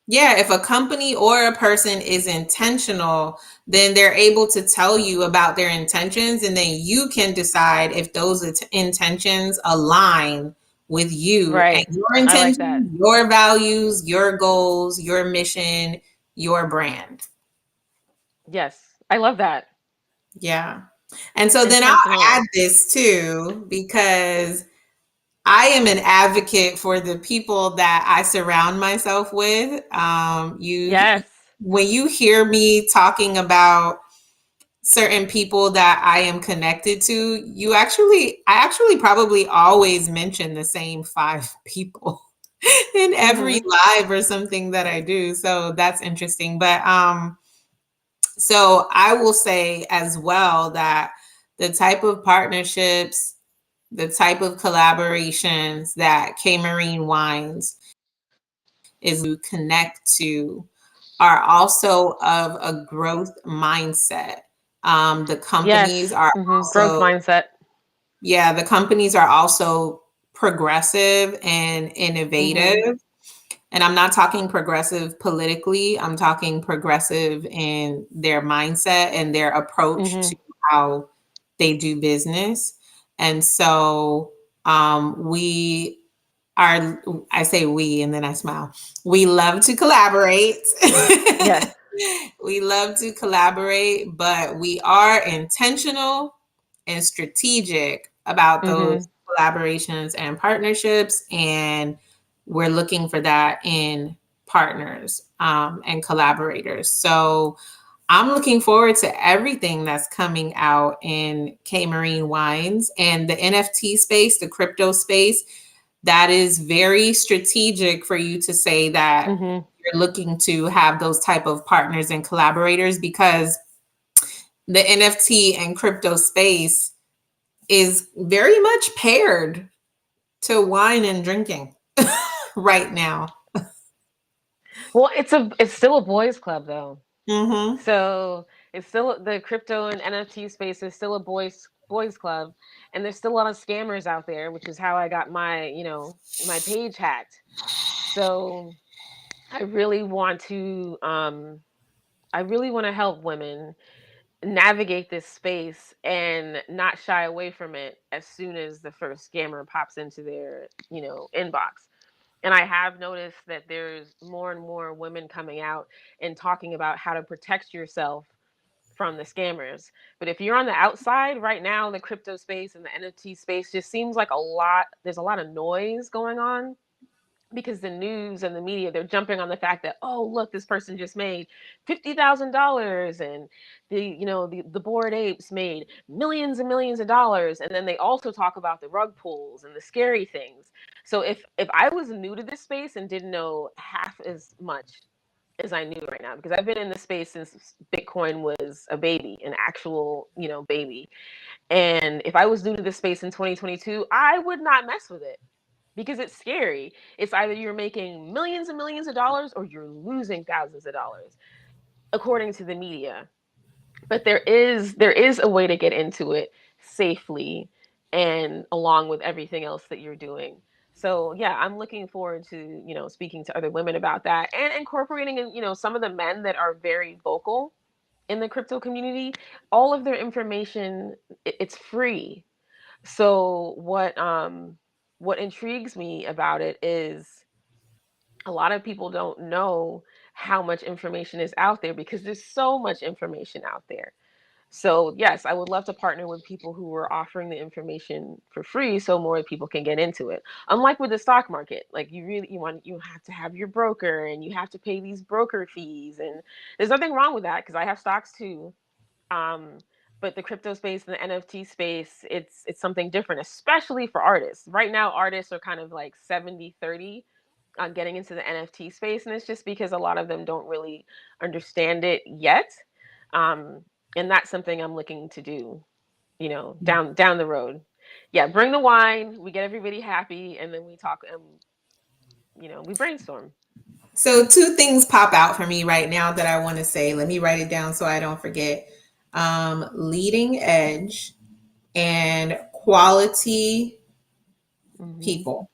Speaker 1: yeah, if a company or a person is intentional, then they're able to tell you about their intentions, and then you can decide if those intentions align with you and
Speaker 2: Right.
Speaker 1: your
Speaker 2: I like that.
Speaker 1: intentions, your values, your goals, your mission, your brand.
Speaker 2: Yes. I love that.
Speaker 1: Yeah. And so then I'll add
Speaker 2: Intentional.
Speaker 1: this too, because I am an advocate for the people that I surround myself with.
Speaker 2: Yes.
Speaker 1: When you hear me talking about certain people that I am connected to, I actually probably always mention the same five people in every
Speaker 2: Mm-hmm.
Speaker 1: live or something that I do. So that's interesting. But so I will say as well that the type of partnerships, the type of collaborations that K Marine Wines is to connect to are also of a growth mindset. The companies
Speaker 2: Yes.
Speaker 1: are
Speaker 2: Mm-hmm. Growth
Speaker 1: also,
Speaker 2: mindset.
Speaker 1: yeah, the companies are also progressive and
Speaker 2: Mm-hmm.
Speaker 1: innovative. And I'm not talking progressive politically, I'm talking progressive in their mindset and their approach
Speaker 2: Mm-hmm.
Speaker 1: to how they do business. And so we are, I say we, and then I smile. We love to collaborate.
Speaker 2: Yes.
Speaker 1: We love to collaborate, but we are intentional and strategic about
Speaker 2: Mm-hmm.
Speaker 1: those collaborations and partnerships. And we're looking for that in partners and collaborators. So I'm looking forward to everything that's coming out in K Marine Wines and the NFT space, the crypto space. That is very strategic for you to say that
Speaker 2: Mm-hmm.
Speaker 1: you're looking to have those type of partners and collaborators, because the NFT and crypto space is very much paired to wine and drinking right now.
Speaker 2: Well, it's still a boys club though.
Speaker 1: Hmm.
Speaker 2: So it's still the crypto and NFT space is still a boys club, and there's still a lot of scammers out there, which is how I got my my page hacked. So I really want to I really want to help women navigate this space and not shy away from it as soon as the first scammer pops into their inbox. And I have noticed that there's more and more women coming out and talking about how to protect yourself from the scammers. But if you're on the outside right now, the crypto space and the NFT space just seems like there's a lot of noise going on because the news and the media, they're jumping on the fact that, oh, look, this person just made $50,000, and the Bored Apes made millions and millions of dollars. And then they also talk about the rug pulls and the scary things. So if I was new to this space and didn't know half as much as I knew right now, because I've been in this space since Bitcoin was a baby, an actual, baby. And if I was new to this space in 2022, I would not mess with it because it's scary. It's either you're making millions and millions of dollars or you're losing thousands of dollars, according to the media. But there is a way to get into it safely and along with everything else that you're doing. So yeah, I'm looking forward to, speaking to other women about that and incorporating in, some of the men that are very vocal in the crypto community. All of their information, it's free. So what what intrigues me about it is a lot of people don't know how much information is out there because there's so much information out there. So yes, I would love to partner with people who are offering the information for free so more people can get into it. Unlike with the stock market, like you have to have your broker and you have to pay these broker fees, and there's nothing wrong with that because I have stocks too. Um, but the crypto space and the NFT space, it's something different, especially for artists. Right now, artists are kind of like 70-30 on getting into the NFT space, and it's just because a lot of them don't really understand it yet. Um, and that's something I'm looking to do, down the road. Yeah, bring the wine, we get everybody happy, and then we talk and we brainstorm.
Speaker 1: So two things pop out for me right now that I want to say. Let me write it down so I don't forget. Leading edge and quality people.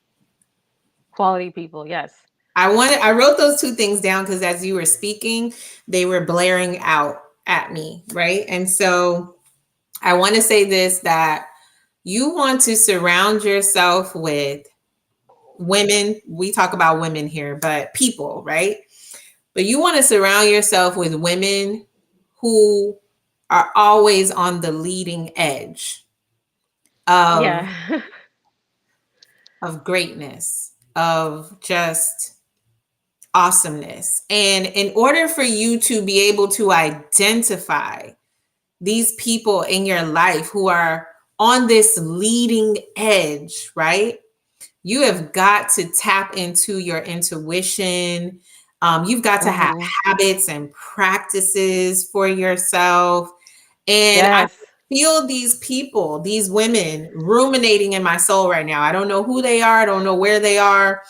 Speaker 2: Quality people, yes.
Speaker 1: I wrote those two things down because as you were speaking, they were blaring out at me, right? And so I want to say this, that you want to surround yourself with women. We talk about women here, but people, right? But you want to surround yourself with women who are always on the leading edge of
Speaker 2: Yeah.
Speaker 1: of greatness, of just awesomeness. And in order for you to be able to identify these people in your life who are on this leading edge, right? You have got to tap into your intuition. You've got to have habits and practices for yourself. And I
Speaker 2: Yes.
Speaker 1: feel these people, these women ruminating in my soul right now. I don't know who they are. I don't know where they are.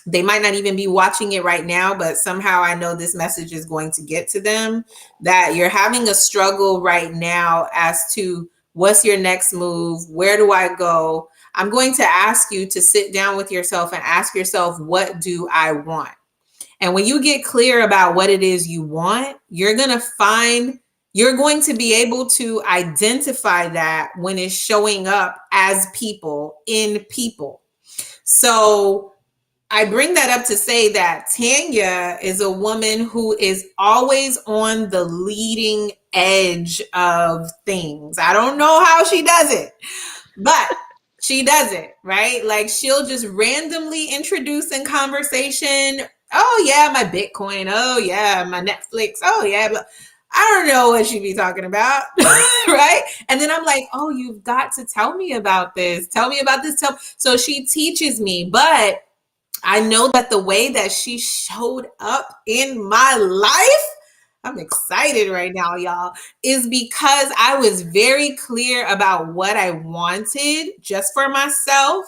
Speaker 1: They might not even be watching it right now, but somehow I know this message is going to get to them, that you're having a struggle right now as to what's your next move? Where do I go? I'm going to ask you to sit down with yourself and ask yourself, what do I want? And when you get clear about what it is you want, you're going to be able to identify that when it's showing up as people in people. So I bring that up to say that Tanya is a woman who is always on the leading edge of things. I don't know how she does it, but she does it, right? Like she'll just randomly introduce in conversation, oh yeah, my Bitcoin, oh yeah, my Netflix, oh yeah, but I don't know what she be talking about, right? And then I'm like, oh, you've got to tell me about this. Tell me about this. So she teaches me, but I know that the way that she showed up in my life, I'm excited right now, y'all, is because I was very clear about what I wanted just for myself.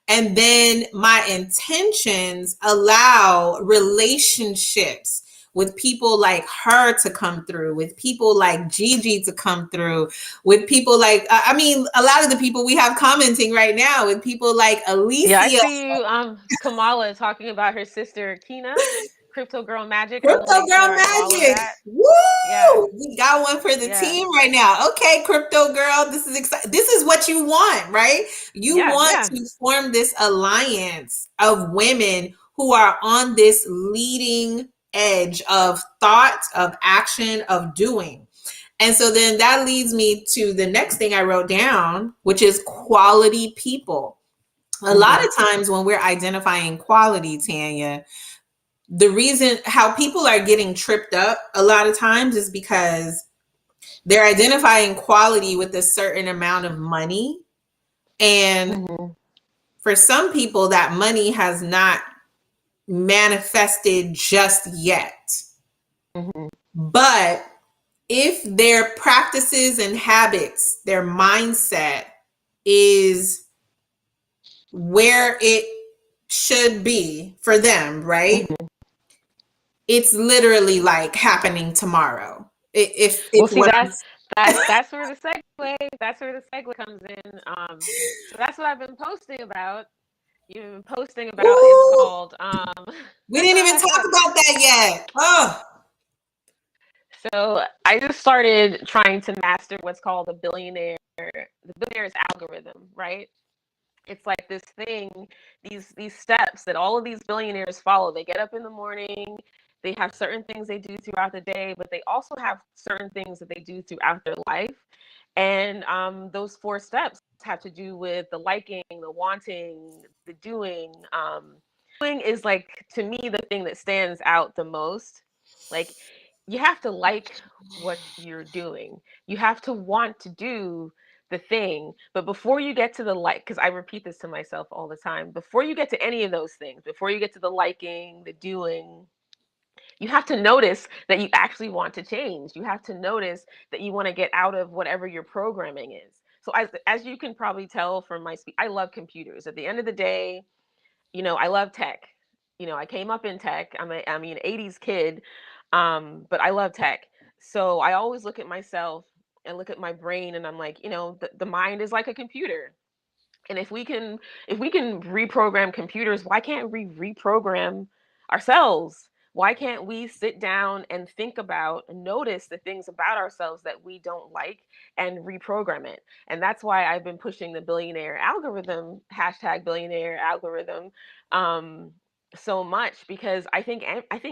Speaker 1: And then my intentions allow relationships with people like her to come through, with people like Gigi to come through, with people like, a lot of the people we have commenting right now, with people like Alicia.
Speaker 2: Yeah, I see you, Kamala talking about her sister Kina, Crypto Girl Magic. I will
Speaker 1: Crypto
Speaker 2: make sure
Speaker 1: Girl
Speaker 2: I follow
Speaker 1: Magic.
Speaker 2: that. Yeah,
Speaker 1: Woo! We got one for the
Speaker 2: yeah,
Speaker 1: team right now. Okay, Crypto Girl, this is exciting. This is what you want, right? You
Speaker 2: yeah,
Speaker 1: want
Speaker 2: yeah.
Speaker 1: to form this alliance of women who are on this leading edge of thought, of action, of doing. And so then that leads me to the next thing I wrote down, which is quality people. A lot of times when we're identifying quality, Tanya, the reason how people are getting tripped up a lot of times is because they're identifying quality with a certain amount of money. And for some people, that money has not manifested just yet. But if their practices and habits, their mindset is where it should be for them, right? It's literally like happening tomorrow. If
Speaker 2: Well, see,
Speaker 1: what
Speaker 2: that's where the segue comes in. So that's what I've been posting about. You've been posting about. It's
Speaker 1: Ooh,
Speaker 2: called.
Speaker 1: we didn't even talk about that yet. Oh,
Speaker 2: So I just started trying to master what's called the billionaire's algorithm, right? It's like like this thing, these steps that all of these billionaires follow. They get up in the morning, they have certain things they do throughout the day, but they also have certain things that they do throughout their life. And those four steps have to do with the liking, the wanting, the doing. Doing is like, to me, the thing that stands out the most. Like, you have to like what you're doing. You have to want to do the thing. But before you get to the like, because I repeat this to myself all the time, before you get to any of those things, before you get to the liking, the doing, you have to notice that you actually want to change. You have to notice that you want to get out of whatever your programming is. So as you can probably tell from my speech, I love computers. At the end of the day, I love tech. I came up in tech. I'm an 80s kid, but I love tech. So I always look at myself and look at my brain, and I'm like, the mind is like a computer. And if we can reprogram computers, why can't we reprogram ourselves? Why can't we sit down and think about and notice the things about ourselves that we don't like and reprogram it? And that's why I've been pushing the billionaire algorithm, hashtag billionaire algorithm, um, so much, because I think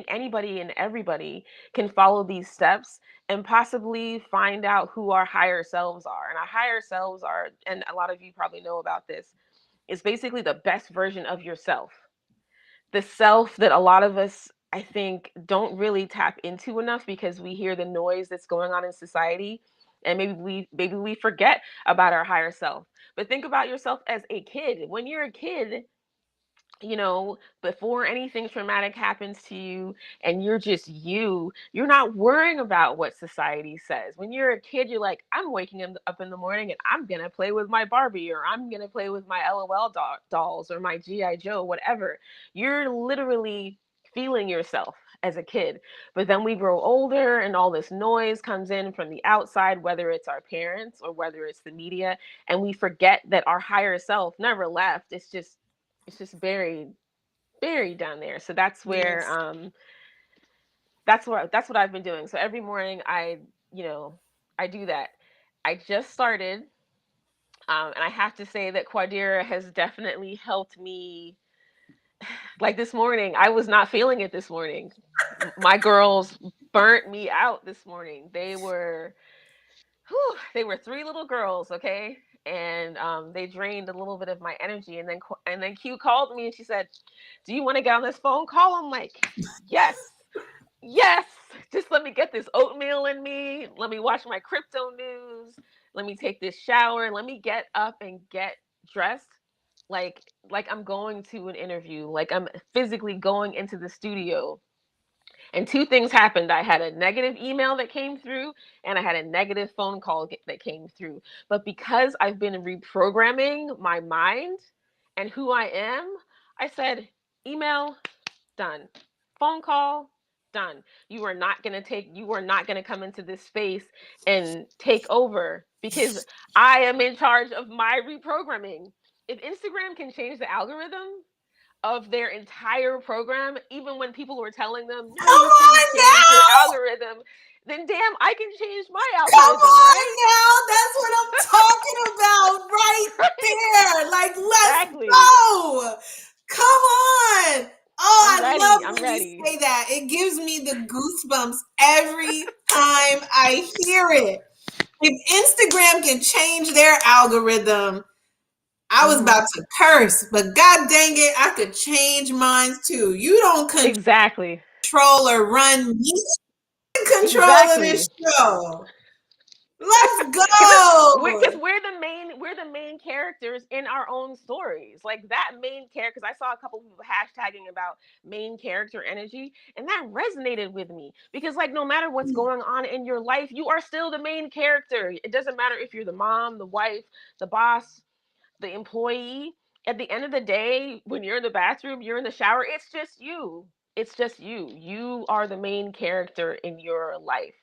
Speaker 2: anybody and everybody can follow these steps and possibly find out who our higher selves are. And our higher selves are, and a lot of you probably know about this, is basically the best version of yourself. The self that a lot of us, I think, don't really tap into enough because we hear the noise that's going on in society, and maybe we forget about our higher self. But think about yourself as a kid. When you're a kid, before anything traumatic happens to you, and you're just you're not worrying about what society says. When you're a kid, you're like, I'm waking up in the morning and I'm going to play with my Barbie, or I'm going to play with my LOL dolls, or my GI Joe, whatever. You're literally feeling yourself as a kid. But then we grow older and all this noise comes in from the outside, whether it's our parents or whether it's the media, and we forget that our higher self never left. It's just buried down there. So
Speaker 1: Yes.
Speaker 2: that's what I've been doing. So every morning I do that. I just started, and I have to say that Quadira has definitely helped me. Like this morning, I was not feeling it this morning. My girls burnt me out this morning. They were three little girls, okay, and they drained a little bit of my energy. And then Q called me and she said, "Do you want to get on this phone call?" I'm like, "Yes, yes. Just let me get this oatmeal in me. Let me watch my crypto news. Let me take this shower. Let me get up and get dressed." Like I'm going to an interview. Like I'm physically going into the studio. And two things happened. I had a negative email that came through, and I had a negative phone call that came through. But because I've been reprogramming my mind and who I am, I said, email, done. Phone call, done. You are not going to come into this space and take over, because I am in charge of my reprogramming. If Instagram can change the algorithm of their entire program, even when people were telling them, no,
Speaker 1: Come
Speaker 2: you shouldn't
Speaker 1: on
Speaker 2: change your
Speaker 1: now.
Speaker 2: algorithm, then damn, I can change my
Speaker 1: Come
Speaker 2: algorithm,
Speaker 1: on
Speaker 2: right?
Speaker 1: now. That's what I'm talking about right
Speaker 2: Right?
Speaker 1: there. Like, let's
Speaker 2: Exactly.
Speaker 1: go. Come on. Oh,
Speaker 2: I'm
Speaker 1: I
Speaker 2: ready.
Speaker 1: love
Speaker 2: I'm
Speaker 1: when you
Speaker 2: ready.
Speaker 1: say that. It gives me the goosebumps every time I hear it. If Instagram can change their algorithm, I was
Speaker 2: Hmm.
Speaker 1: about to curse, but god dang it, I could change mine too. You don't
Speaker 2: Exactly.
Speaker 1: control or run me. Control of this
Speaker 2: Exactly.
Speaker 1: show. Let's
Speaker 2: Because
Speaker 1: go.
Speaker 2: we're the main characters in our own stories. Like that main character, because I saw a couple of people hashtagging about main character energy, and that resonated with me, because like no matter what's going on in your life, you are still the main character. It doesn't matter if you're the mom, the wife, the boss, the employee. At the end of the day, when you're in the bathroom, you're in the shower, it's just you. It's just you. You are the main character in your life.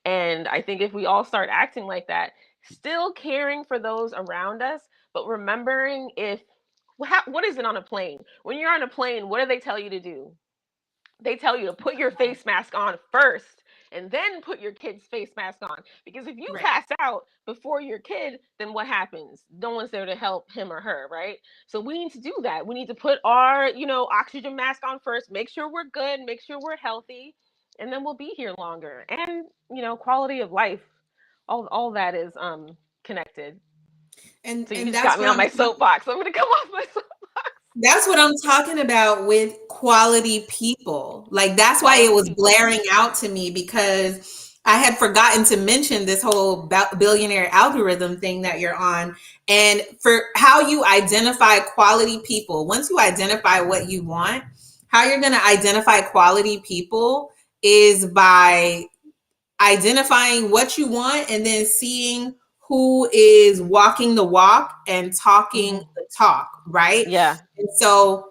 Speaker 2: And I think if we all start acting like that, still caring for those around us, but remembering, what is it on a plane? When you're on a plane, what do they tell you to do? They tell you to put your face mask on first and then put your kid's face mask on. Because if you
Speaker 1: Right.
Speaker 2: pass out before your kid, then what happens? No one's there to help him or her, right? So we need to do that. We need to put our, oxygen mask on first, make sure we're good, make sure we're healthy, and then we'll be here longer. And, quality of life, all that is connected. So you
Speaker 1: And
Speaker 2: just got
Speaker 1: that's
Speaker 2: me
Speaker 1: what
Speaker 2: on
Speaker 1: I'm
Speaker 2: my soapbox. I'm gonna come off my soapbox.
Speaker 1: That's what I'm talking about with quality people. Like that's why it
Speaker 2: Quality
Speaker 1: was
Speaker 2: people.
Speaker 1: blaring out to me, because I had forgotten to mention this whole billionaire algorithm thing that you're on, and for how you identify quality people. Once you identify what you want, how you're going to identify quality people is by identifying what you want and then seeing who is walking the walk and talking
Speaker 2: Mm-hmm.
Speaker 1: the talk, right?
Speaker 2: Yeah.
Speaker 1: And so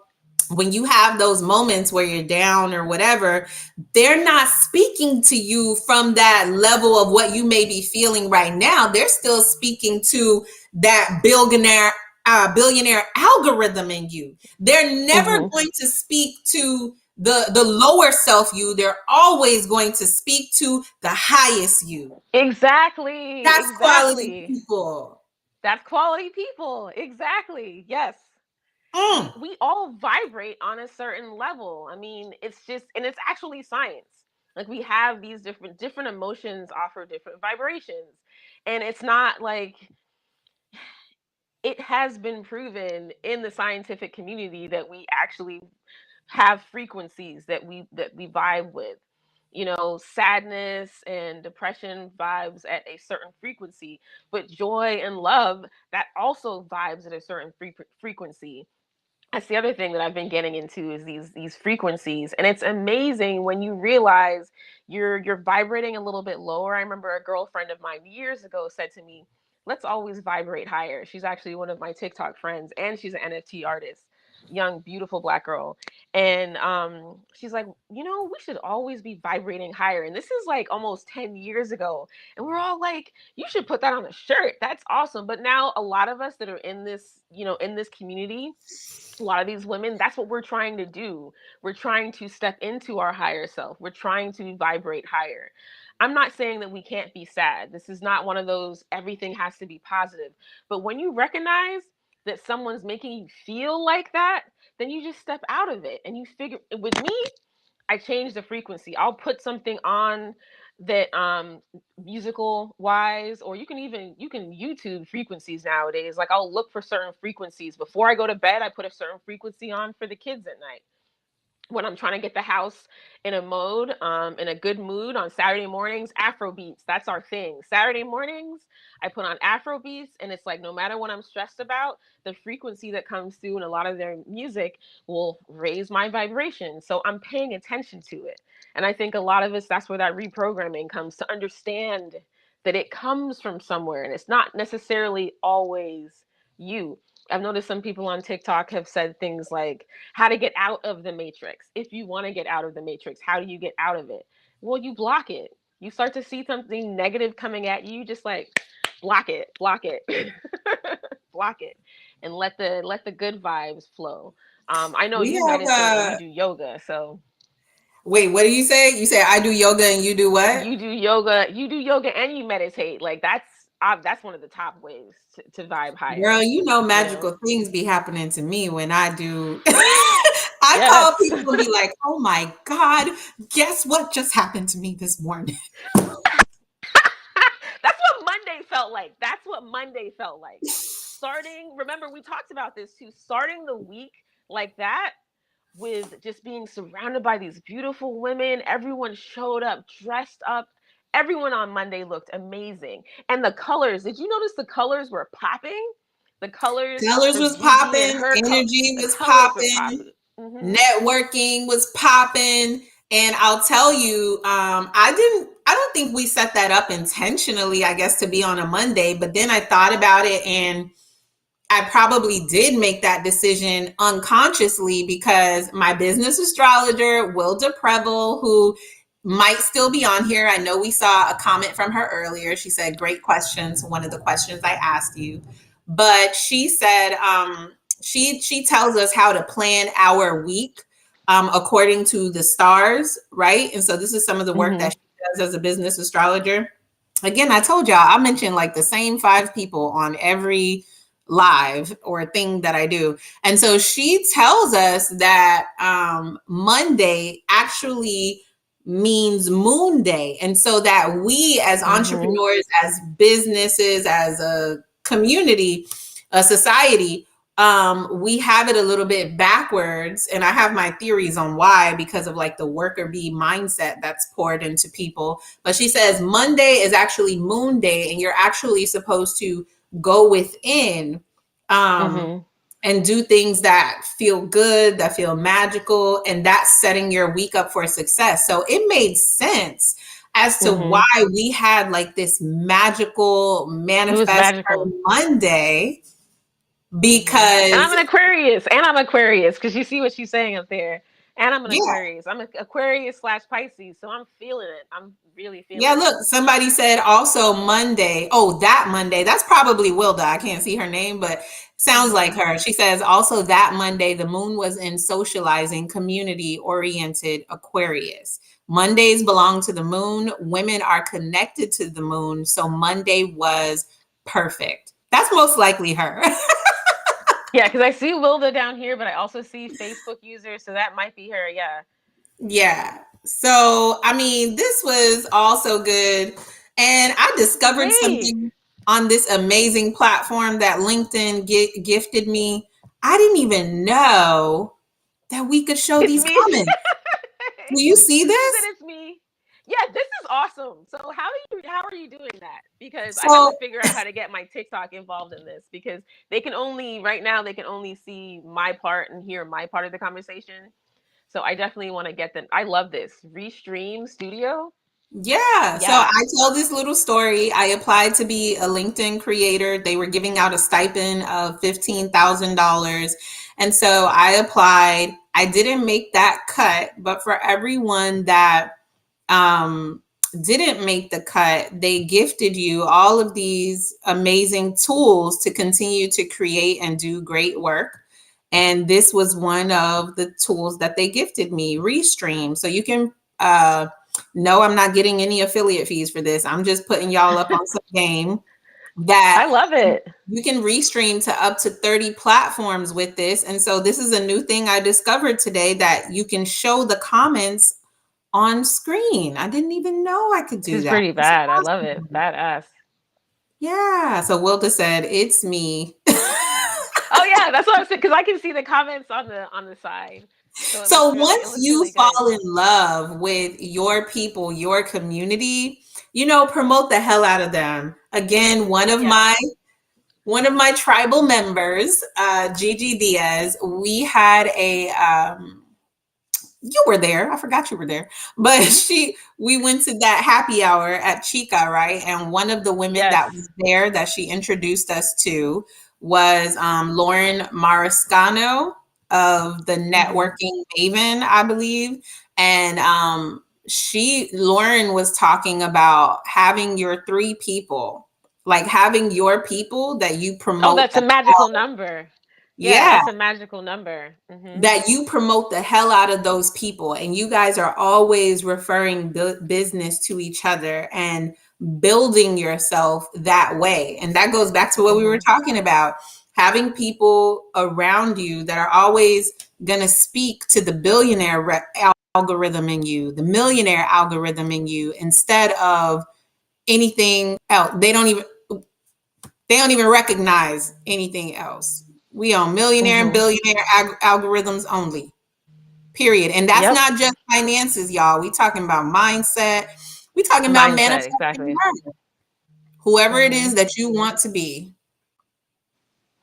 Speaker 1: when you have those moments where you're down or whatever, they're not speaking to you from that level of what you may be feeling right now. They're still speaking to that billionaire algorithm in you. They're never
Speaker 2: Mm-hmm.
Speaker 1: going to speak to the lower self you. They're always going to speak to the highest you.
Speaker 2: Exactly.
Speaker 1: That's quality
Speaker 2: Exactly.
Speaker 1: people.
Speaker 2: That's quality people. Exactly. Yes. We
Speaker 1: Mm.
Speaker 2: we all vibrate on a certain level. I mean, it's just, and it's actually science. Like, we have these different emotions offer different vibrations. And it's not like, it has been proven in the scientific community that we actually have frequencies that we vibe with. Sadness and depression vibes at a certain frequency, but joy and love, that also vibes at a certain frequency. That's the other thing that I've been getting into, is these frequencies, and it's amazing when you realize you're vibrating a little bit lower. I remember a girlfriend of mine years ago said to me, "Let's always vibrate higher." She's actually one of my TikTok friends, and she's an NFT artist, young, beautiful Black girl. And she's like, we should always be vibrating higher. And this is like almost 10 years ago. And we're all like, you should put that on a shirt. That's awesome. But now a lot of us that are in this, in this community, a lot of these women, that's what we're trying to do. We're trying to step into our higher self. We're trying to vibrate higher. I'm not saying that we can't be sad. This is not one of those everything has to be positive. But when you recognize that someone's making you feel like that, then you just step out of it and you figure. With me, I change the frequency. I'll put something on that, musical wise, or you can YouTube frequencies nowadays. Like, I'll look for certain frequencies before I go to bed. I put a certain frequency on for the kids at night. When I'm trying to get the house in a mode, in a good mood on Saturday mornings, Afro beats. That's our thing. Saturday mornings, I put on Afro beats, and it's like, no matter what I'm stressed about, the frequency that comes through in a lot of their music will raise my vibration. So I'm paying attention to it. And I think a lot of us, that's where that reprogramming comes, to understand that it comes from somewhere and it's not necessarily always you. I've noticed some people on TikTok have said things like, how to get out of the matrix. If you want to get out of the matrix, how do you get out of it? Well, you block it. You start to see something negative coming at you, just like block it, block it, block it, and let the good vibes flow. I know
Speaker 1: We
Speaker 2: you
Speaker 1: have
Speaker 2: meditate and you do yoga, so
Speaker 1: wait, what do you say? You say I do yoga and you do what?
Speaker 2: you do yoga and you meditate. Like, that's one of the top ways to vibe higher.
Speaker 1: Girl, you know
Speaker 2: You know?
Speaker 1: magical things be happening to me when I do. I call
Speaker 2: Yes.
Speaker 1: people and be like, "Oh my God, guess what just happened to me this morning?"
Speaker 2: That's what Monday felt like. That's what Monday felt like. Remember, we talked about this too. Starting the week like that, with just being surrounded by these beautiful women. Everyone showed up dressed up. Everyone on Monday looked amazing. And the colors, did you notice the colors were popping? The colors
Speaker 1: Colors
Speaker 2: from
Speaker 1: was
Speaker 2: Gigi and
Speaker 1: popping,
Speaker 2: her
Speaker 1: energy
Speaker 2: the
Speaker 1: was
Speaker 2: colors were
Speaker 1: popping,
Speaker 2: popping. Hmm.
Speaker 1: networking was popping. And I'll tell you, I don't think we set that up intentionally, I guess, to be on a Monday. But then I thought about it, and I probably did make that decision unconsciously, because my business astrologer, Wilda Preble, who might still be on here. I know we saw a comment from her earlier. She said, "Great questions." One of the questions I asked you, but she said, she tells us how to plan our week, according to the stars, right? And so this is some of the work that
Speaker 2: Hmm.
Speaker 1: she does as a business astrologer. Again, I told y'all, I mentioned like the same 5 people on every live or thing that I do. And so she tells us that Monday actually means moon day. And so that we as entrepreneurs, as businesses, as a community, a society, we have it a little bit backwards. And I have my theories on why, because of like the worker bee mindset that's poured into people. But she says Monday is actually moon day, and you're actually supposed to go within and do things that feel good, that feel magical, and that's setting your week up for success. So it made sense as to why we had like this magical manifest Monday. Because
Speaker 2: and I'm an Aquarius because you see what she's saying up there. And I'm an Aquarius. I'm an Aquarius/Pisces, so I'm feeling it. I'm really feeling it.
Speaker 1: Yeah, look, somebody said also Monday. Oh, that Monday. That's probably Wilda. I can't see her name, but sounds like her. She says also that Monday, the moon was in socializing, community-oriented Aquarius. Mondays belong to the moon. Women are connected to the moon, so Monday was perfect. That's most likely her.
Speaker 2: Yeah, because I see Wilda down here, but I also see Facebook users, so that might be her. Yeah.
Speaker 1: Yeah. So, I mean, this was also good. And I discovered something on this amazing platform that LinkedIn gifted me. I didn't even know that we could show these comments. Do you see this?
Speaker 2: It's me. Yeah, this is awesome. So how are you doing that? Because I have to figure out how to get my TikTok involved in this, because they can only see my part and hear my part of the conversation. So I definitely want to get them. I love this Restream Studio.
Speaker 1: Yeah. So I told this little story. I applied to be a LinkedIn creator. They were giving out a stipend of $15,000. And so I applied. I didn't make that cut, but for everyone that didn't make the cut, they gifted you all of these amazing tools to continue to create and do great work. And this was one of the tools that they gifted me, Restream. So you can no, I'm not getting any affiliate fees for this. I'm just putting y'all up on some game that
Speaker 2: I love it.
Speaker 1: You can restream to up to 30 platforms with this. And so this is a new thing I discovered today, that you can show the comments on screen. I didn't even know I could do
Speaker 2: It's
Speaker 1: that.
Speaker 2: pretty bad. I love it. Badass.
Speaker 1: Yeah. So Wilda said, it's me.
Speaker 2: Oh yeah, that's what I said, because I can see the comments on the side.
Speaker 1: So once you fall in love with your people, your community, promote the hell out of them. Again, one of my tribal members, Gigi Diaz, we had you were there. I forgot you were there. But we went to that happy hour at Chica, right? And one of the women that was there that she introduced us to was Lauren Mariscano of the Networking Maven, I believe. And Lauren was talking about having your 3 people, like having your people that you promote.
Speaker 2: Oh, that's a magical number. Yeah, that's a magical number.
Speaker 1: That you promote the hell out of those people, and you guys are always referring business to each other and building yourself that way. And that goes back to what we were talking about, having people around you that are always going to speak to the billionaire algorithm in you, the millionaire algorithm in you, instead of anything else. They don't even recognize anything else. We on millionaire and billionaire algorithms only, period. And that's not just finances, y'all. We talking about mindset. We talking about manifesting. Exactly. Whoever it is that you want to be.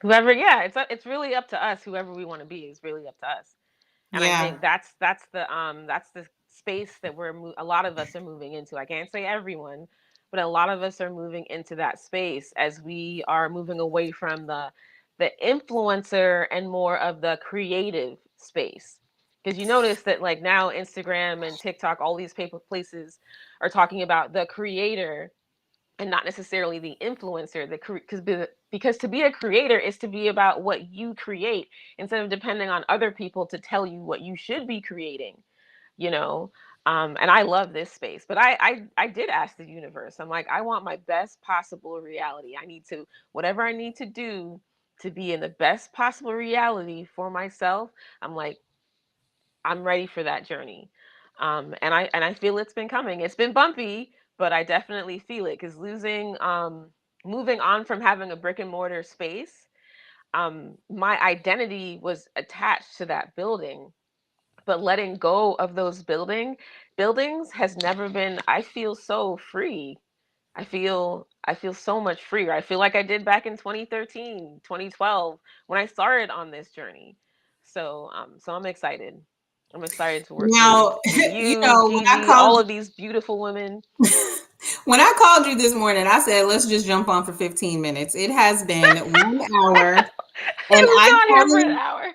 Speaker 2: Whoever, it's really up to us. Whoever we want to be is really up to us. And I think that's the space that a lot of us are moving into. I can't say everyone, but a lot of us are moving into that space as we are moving away from the influencer and more of the creative space. Because you notice that like now Instagram and TikTok, all these places are talking about the creator and not necessarily the influencer. Because to be a creator is to be about what you create instead of depending on other people to tell you what you should be creating. And I love this space, but I did ask the universe. I'm like, I want my best possible reality. I need to, whatever I need to do to be in the best possible reality for myself. I'm like, I'm ready for that journey. And I feel it's been coming. It's been bumpy, but I definitely feel it because moving on from having a brick and mortar space, my identity was attached to that building, but letting go of those buildings has never been. I feel so free. I feel so much freer. I feel like I did back in 2013, 2012 when I started on this journey. So I'm excited. I'm excited to work
Speaker 1: Now,
Speaker 2: with
Speaker 1: you
Speaker 2: you,
Speaker 1: know, when I
Speaker 2: Gigi,
Speaker 1: called
Speaker 2: all of these beautiful women.
Speaker 1: when I called you this morning, I said, let's just jump on for 15 minutes. It has been 1 hour, and
Speaker 2: We've been on here for an hour.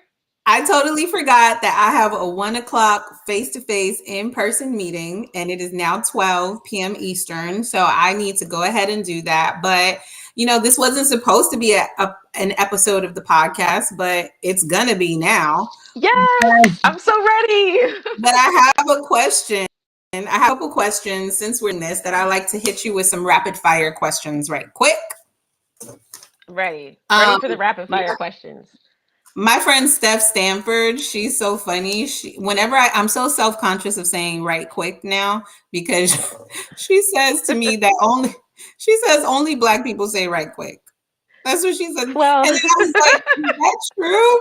Speaker 1: I totally forgot that I have a 1 o'clock face-to-face in-person meeting, and it is now 12 p.m. Eastern. So I need to go ahead and do that. But this wasn't supposed to be an episode of the podcast, but it's gonna be now.
Speaker 2: Yes, I'm so ready.
Speaker 1: But I have a question. I have a couple questions since we're in this that I like to hit you with some rapid fire questions right quick.
Speaker 2: Ready for the rapid fire questions.
Speaker 1: My friend Steph Stanford, she's so funny. Whenever I'm so self-conscious of saying right quick now because she says to me that only Black people say right quick. That's what she said.
Speaker 2: Well,
Speaker 1: And then I was like, is that true?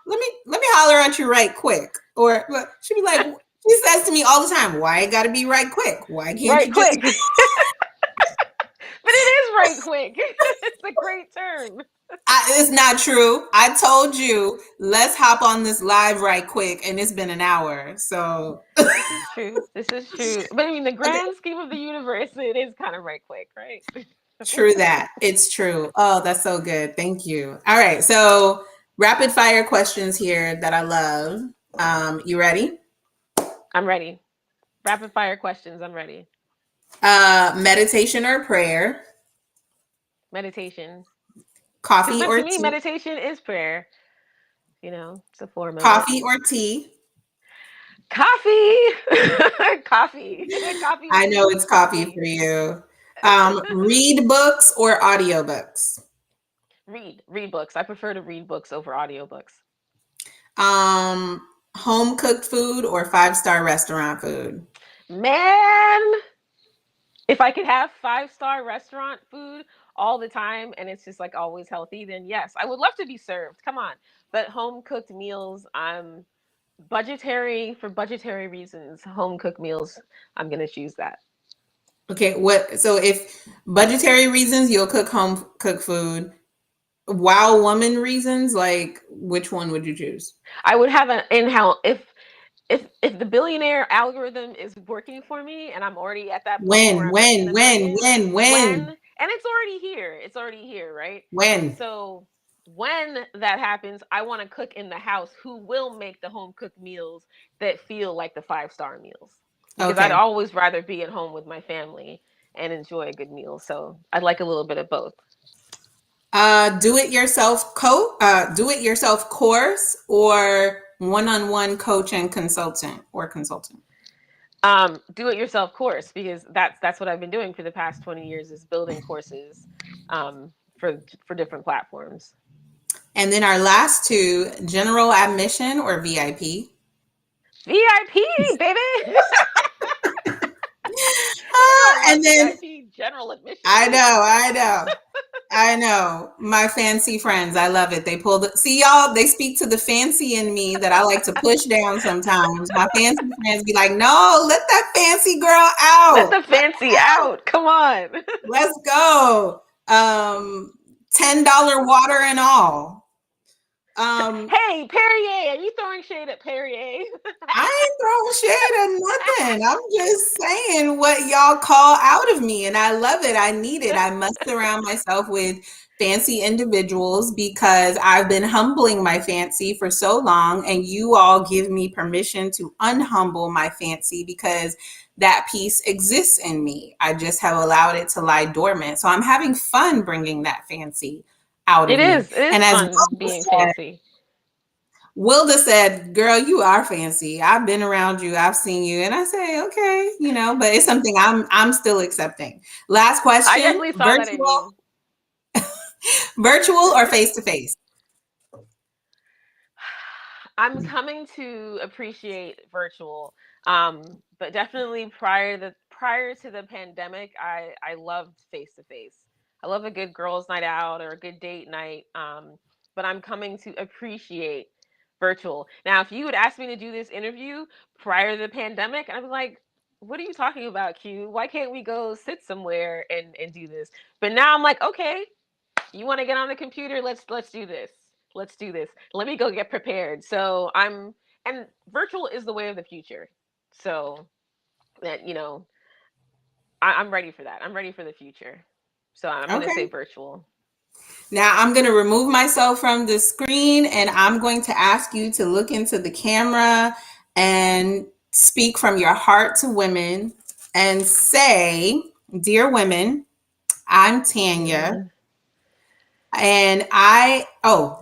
Speaker 1: Let me holler at you right quick. Or she'd be like, she says to me all the time, why it gotta be right quick? Why can't
Speaker 2: right
Speaker 1: you just
Speaker 2: quick. But it is right quick. It's a great term.
Speaker 1: It's not true. I told you, let's hop on this live right quick, and it's been an hour. So
Speaker 2: This is true. This is true. But I mean, the grand scheme of the universe, it is kind of right quick, right?
Speaker 1: true that. It's true. Oh, that's so good. Thank you. All right. So rapid fire questions here that I love. You ready?
Speaker 2: I'm ready. Rapid fire questions. I'm ready.
Speaker 1: Meditation or prayer?
Speaker 2: Meditation.
Speaker 1: Coffee
Speaker 2: But
Speaker 1: or
Speaker 2: to me,
Speaker 1: tea?
Speaker 2: meditation is prayer. It's a form of it.
Speaker 1: Coffee or tea?
Speaker 2: Coffee. Coffee. Coffee
Speaker 1: I
Speaker 2: with
Speaker 1: know
Speaker 2: me.
Speaker 1: it's coffee for you. Read books or audiobooks?
Speaker 2: Read books. I prefer to read books over audiobooks.
Speaker 1: Home cooked food or 5-star restaurant food?
Speaker 2: Man, if I could have 5-star restaurant food all the time and it's just like always healthy, then yes, I would love to be served. Come on. But home cooked meals, I'm budgetary for budgetary reasons. Home cooked meals, I'm going to choose that.
Speaker 1: Okay, so if budgetary reasons, you'll cook home cooked food. Wow woman reasons, like which one would you choose?
Speaker 2: I would have an in-house if the billionaire algorithm is working for me and I'm already at that point where
Speaker 1: When,
Speaker 2: I'm making
Speaker 1: when,
Speaker 2: the
Speaker 1: when,
Speaker 2: millions,
Speaker 1: when, when,
Speaker 2: and it's already here. It's already here, right?
Speaker 1: when?
Speaker 2: So when that happens, I want to cook in the house who will make the home cooked meals that feel like the 5-star meals. Because I'd
Speaker 1: Okay.
Speaker 2: always rather be at home with my family and enjoy a good meal. So I'd like a little bit of both.
Speaker 1: Do it yourself course or one-on-one coach and consultant or consultant?
Speaker 2: Do it yourself course, because that's what I've been doing for the past 20 years is building courses for different platforms.
Speaker 1: And then our last two, general admission or VIP?
Speaker 2: VIP, baby.
Speaker 1: And then
Speaker 2: VIP general admission.
Speaker 1: I know. My fancy friends, I love it. They see y'all, they speak to the fancy in me that I like to push down sometimes. My fancy friends be like, no, let that fancy girl out.
Speaker 2: Let the fancy out. Come on.
Speaker 1: Let's go. $10 water and all.
Speaker 2: Hey, Perrier, are you throwing shade at Perrier?
Speaker 1: I ain't throwing shade at nothing. I'm just saying what y'all call out of me, and I love it. I need it. I must surround myself with fancy individuals because I've been humbling my fancy for so long, and you all give me permission to unhumble my fancy because that piece exists in me. I just have allowed it to lie dormant. So I'm having fun bringing that fancy out of me.
Speaker 2: It is fun being fancy.
Speaker 1: Wilda said, "Girl, you are fancy. I've been around you. I've seen you." And I say, "Okay, but it's something I'm still accepting." Last
Speaker 2: I
Speaker 1: question:
Speaker 2: definitely saw that in you.
Speaker 1: virtual or face to face?
Speaker 2: I'm coming to appreciate virtual. But definitely prior to the pandemic, I loved face to face. I love a good girls' night out or a good date night. But I'm coming to appreciate virtual. Now, if you would ask me to do this interview prior to the pandemic, I'd be like, what are you talking about, Q? Why can't we go sit somewhere and do this? But now I'm like, okay, you want to get on the computer? Let's do this. Let's do this. Let me go get prepared. And virtual is the way of the future. So that I'm ready for that. I'm ready for the future. So I'm gonna say
Speaker 1: Okay.
Speaker 2: virtual.
Speaker 1: Now I'm going to remove myself from the screen and I'm going to ask you to look into the camera and speak from your heart to women and say, "Dear women, I'm
Speaker 2: Dear
Speaker 1: Tanya.
Speaker 2: woman.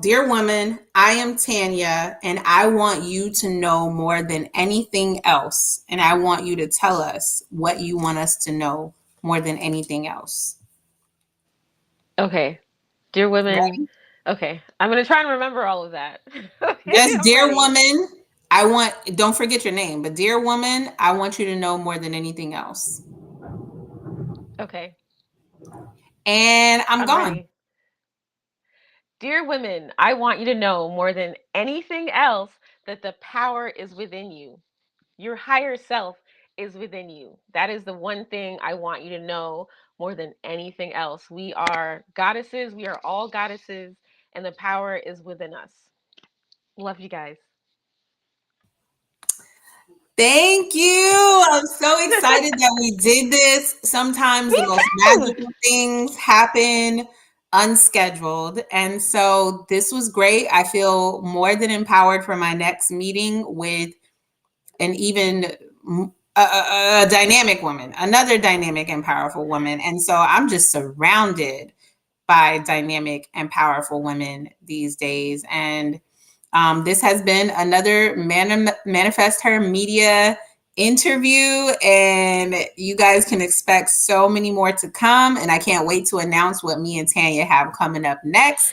Speaker 1: Dear woman, I am Tanya, and I want you to know more than anything else. And I want you to tell us what you want us to know more than anything else."
Speaker 2: Okay. Dear women.
Speaker 1: Ready?
Speaker 2: Okay. I'm gonna try and remember all of that. Okay,
Speaker 1: Just,
Speaker 2: I'm
Speaker 1: dear
Speaker 2: ready.
Speaker 1: woman, don't forget your name, but dear woman, I want you to know more than anything else.
Speaker 2: Okay.
Speaker 1: And I'm
Speaker 2: I'm
Speaker 1: gone.
Speaker 2: ready. Dear women, I want you to know more than anything else that the power is within you. Your higher self is within you. That is the one thing I want you to know more than anything else. We are goddesses. We are all goddesses, and the power is within us. Love you guys.
Speaker 1: Thank you. I'm so excited that we did this. Sometimes
Speaker 2: Me
Speaker 1: the most
Speaker 2: too.
Speaker 1: magical things happen unscheduled. And so this was great. I feel more than empowered for my next meeting with an even a dynamic woman, another dynamic and powerful woman. And so I'm just surrounded by dynamic and powerful women these days. And this has been another Manifest Her Media interview, and you guys can expect so many more to come. And I can't wait to announce what me and Tanya have coming up next.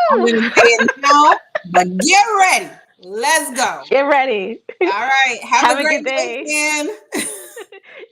Speaker 1: I'm
Speaker 2: Woo!
Speaker 1: going to say it now, but get ready. Let's go.
Speaker 2: Get ready.
Speaker 1: All right. Have
Speaker 2: Have
Speaker 1: a
Speaker 2: a good
Speaker 1: great
Speaker 2: day.
Speaker 1: day, Stan.